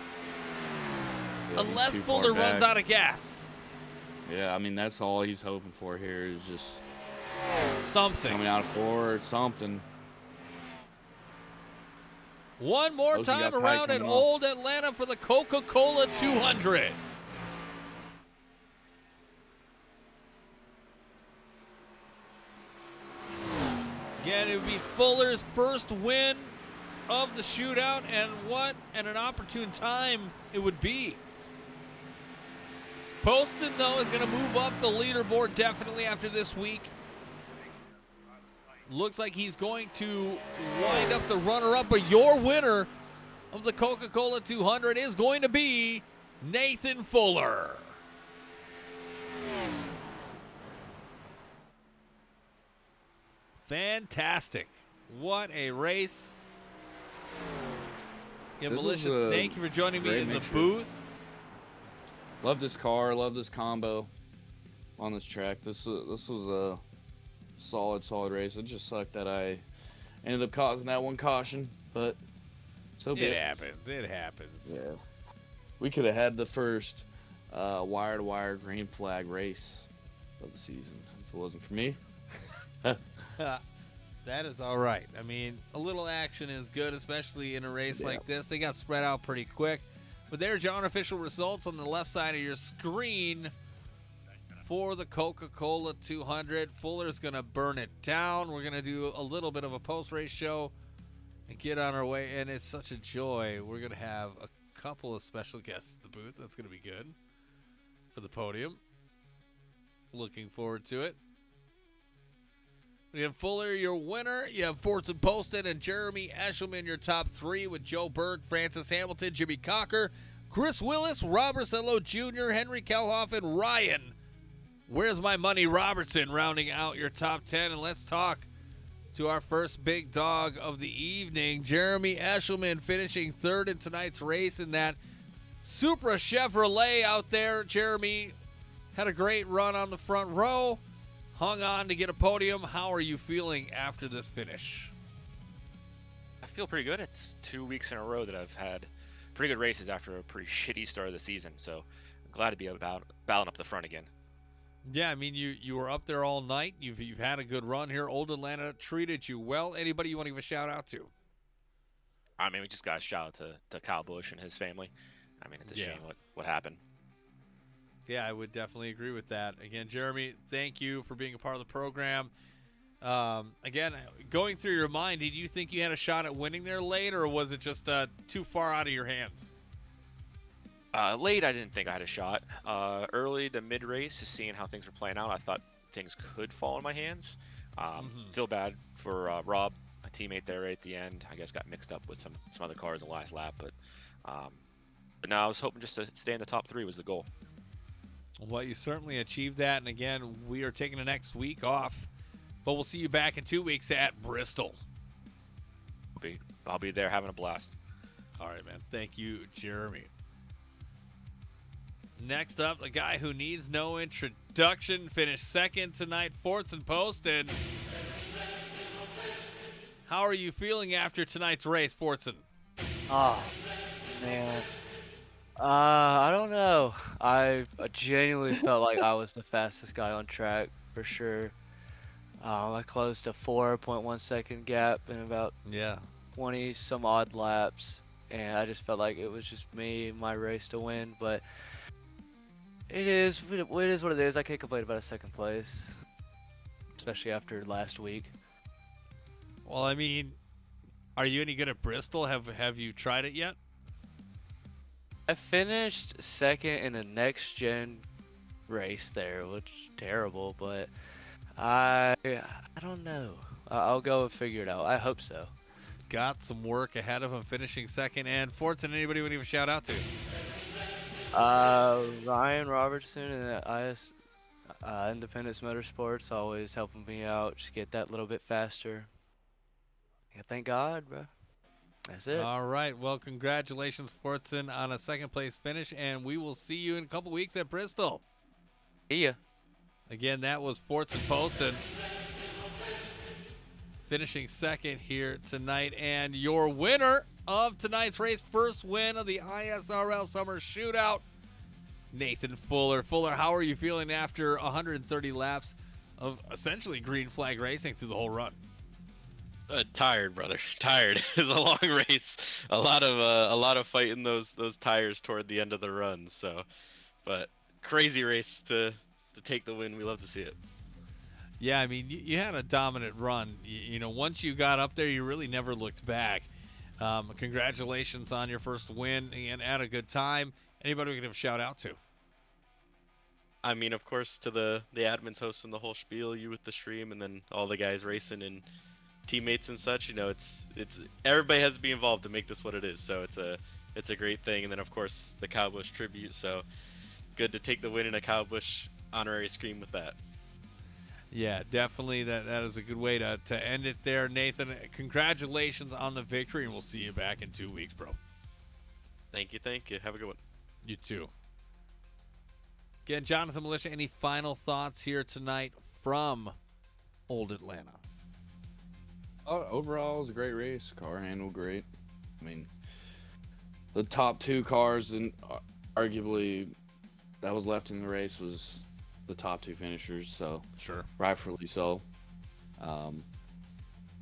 Yeah, Unless too far Fuller runs back. out of gas. Yeah, I mean that's all he's hoping for here is just Something. coming out of 4 or something. One more Those who time got tight around at coming off. Old Atlanta for the Coca Cola 200. Again, it would be Fuller's first win of the shootout, and what an opportune time it would be. Poston, though, is going to move up the leaderboard definitely after this week. Looks like he's going to wind up the runner-up, but your winner of the Coca Cola 200 is going to be Nathan Fuller. Fantastic. What a race. Yeah, This Militia, was a thank you for joining me great in the mixture. booth. Love this car, love this combo on this track. This was a solid race. It just sucked that I ended up causing that one caution, but so be It it. happens. It happens. Yeah, we could have had the first wire-to-wire green flag race of the season if it wasn't for me. That is all right. I mean, a little action is good, especially in a race like this. They got spread out pretty quick. But there's your unofficial results on the left side of your screen for the Coca Cola 200. Fuller's going to burn it down. We're going to do a little bit of a post-race show and get on our way. And it's such a joy. We're going to have a couple of special guests at the booth. That's going to be good for the podium. Looking forward to it. We have Fuller, your winner. You have Fortson Poston and Jeremy Eshelman, your top 3, with Joe Berg, Francis Hamilton, Jimmy Cocker, Chris Willis, Rob Rossello Jr., Henry Kelhoff, and Ryan. Where's My Money Robertson rounding out your top 10. And let's talk to our first big dog of the evening, Jeremy Eshelman, finishing 3rd in tonight's race in that Supra Chevrolet out there. Jeremy, Had a great run on the front row. Hung on to get a podium. How are you feeling after this finish? I feel pretty good. It's 2 weeks in a row that I've had pretty good races after a pretty shitty start of the season. So I'm glad to be battling up the front again. Yeah, I mean, you were up there all night. You've had a good run here. Old Atlanta treated you well. Anybody you want to give a shout out to? I mean, we just got a shout out to Kyle Busch and his family. I mean, it's a shame what happened. Yeah, I would definitely agree with that. Again, Jeremy, thank you for being a part of the program. Again, going through your mind, did you think you had a shot at winning there late, or was it just too far out of your hands? Late, I didn't think I had a shot. Early to mid-race, just seeing how things were playing out, I thought things could fall in my hands. Feel bad for Rob, my teammate there right at the end. I guess got mixed up with some other cars in the last lap, but no, I was hoping just to stay in the top 3 was the goal. Well, you certainly achieved that, and again, we are taking the next week off, but we'll see you back in 2 weeks at Bristol. I'll be there having a blast. All right, man. Thank you, Jeremy. Next up, the guy who needs no introduction, finished second tonight, Fortson Poston. How are you feeling after tonight's race, Fortson? Oh, man. I don't know. I genuinely felt like I was the fastest guy on track, for sure. I closed a 4.1 second gap in about 20 some odd laps, and I just felt like it was just me, my race to win, but it is what it is. I can't complain about a second place, especially after last week. Well, I mean, are you any good at Bristol? Have you tried it yet? I finished second in the next gen race there, which is terrible, but I don't know. I'll go and figure it out. I hope so. Got some work ahead of him, finishing second. And Fortson, anybody want to give a shout out to? Ryan Robertson and Independence Motorsports always helping me out, just get that little bit faster. Yeah, thank God, bro. That's it. All right. Well, congratulations, Fortson, on a second place finish, and we will see you in a couple weeks at Bristol. See ya. Again, that was Fortson Poston finishing second here tonight, and your winner of tonight's race, first win of the ISRL Summer Shootout, Nathan Fuller. Fuller, how are you feeling after 130 laps of essentially green flag racing through the whole run? Tired, brother. Tired. It was a long race. A lot of fighting those tires toward the end of the run. So, but crazy race to take the win. We love to see it. Yeah, I mean, you had a dominant run. You know, once you got up there, you really never looked back. Congratulations on your first win and had a good time. Anybody we can give a shout out to? I mean, of course, to the admins hosting the whole spiel, you with the stream, and then all the guys racing and teammates and such. You know, it's everybody has to be involved to make this what it is. So it's a great thing. And then of course the Kyle Busch tribute. So good to take the win in a Kyle Busch honorary scream with that. Yeah, definitely. That is a good way to end it there, Nathan. Congratulations on the victory, and we'll see you back in 2 weeks, bro. Thank you. Have a good one. You too. Again, Jonathan Militia, any final thoughts here tonight from Old Atlanta? Overall, it was a great race. Car handled great. I mean, the top 2 cars, and arguably that was left in the race, was the top 2 finishers. So sure, rightfully so.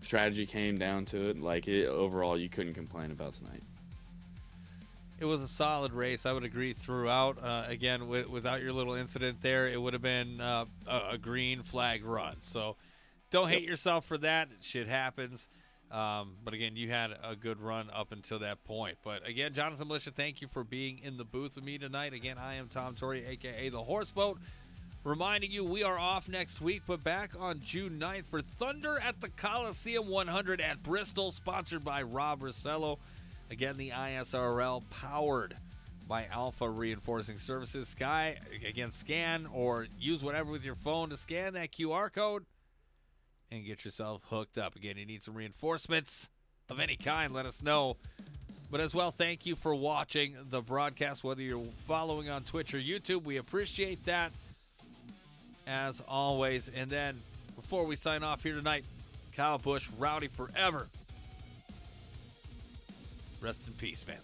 Strategy came down to it. Like overall, you couldn't complain about tonight. It was a solid race. I would agree throughout. Again, without your little incident there, it would have been a green flag run. So don't hate yourself for that. Shit happens. But again, you had a good run up until that point. But again, Jonathan Militia, thank you for being in the booth with me tonight. Again, I am Tom Torrey, a.k.a. The Horseboat. Reminding you, we are off next week, but back on June 9th for Thunder at the Coliseum 100 at Bristol, sponsored by Rob Rossello. Again, the ISRL powered by Alpha Reinforcing Services. Scan or use whatever with your phone to scan that QR code and get yourself hooked up. Again, you need some reinforcements of any kind, let us know. But as well, thank you for watching the broadcast, whether you're following on Twitch or YouTube. We appreciate that. as always. And then before we sign off here tonight, Kyle Busch, rowdy forever. Rest in peace, man.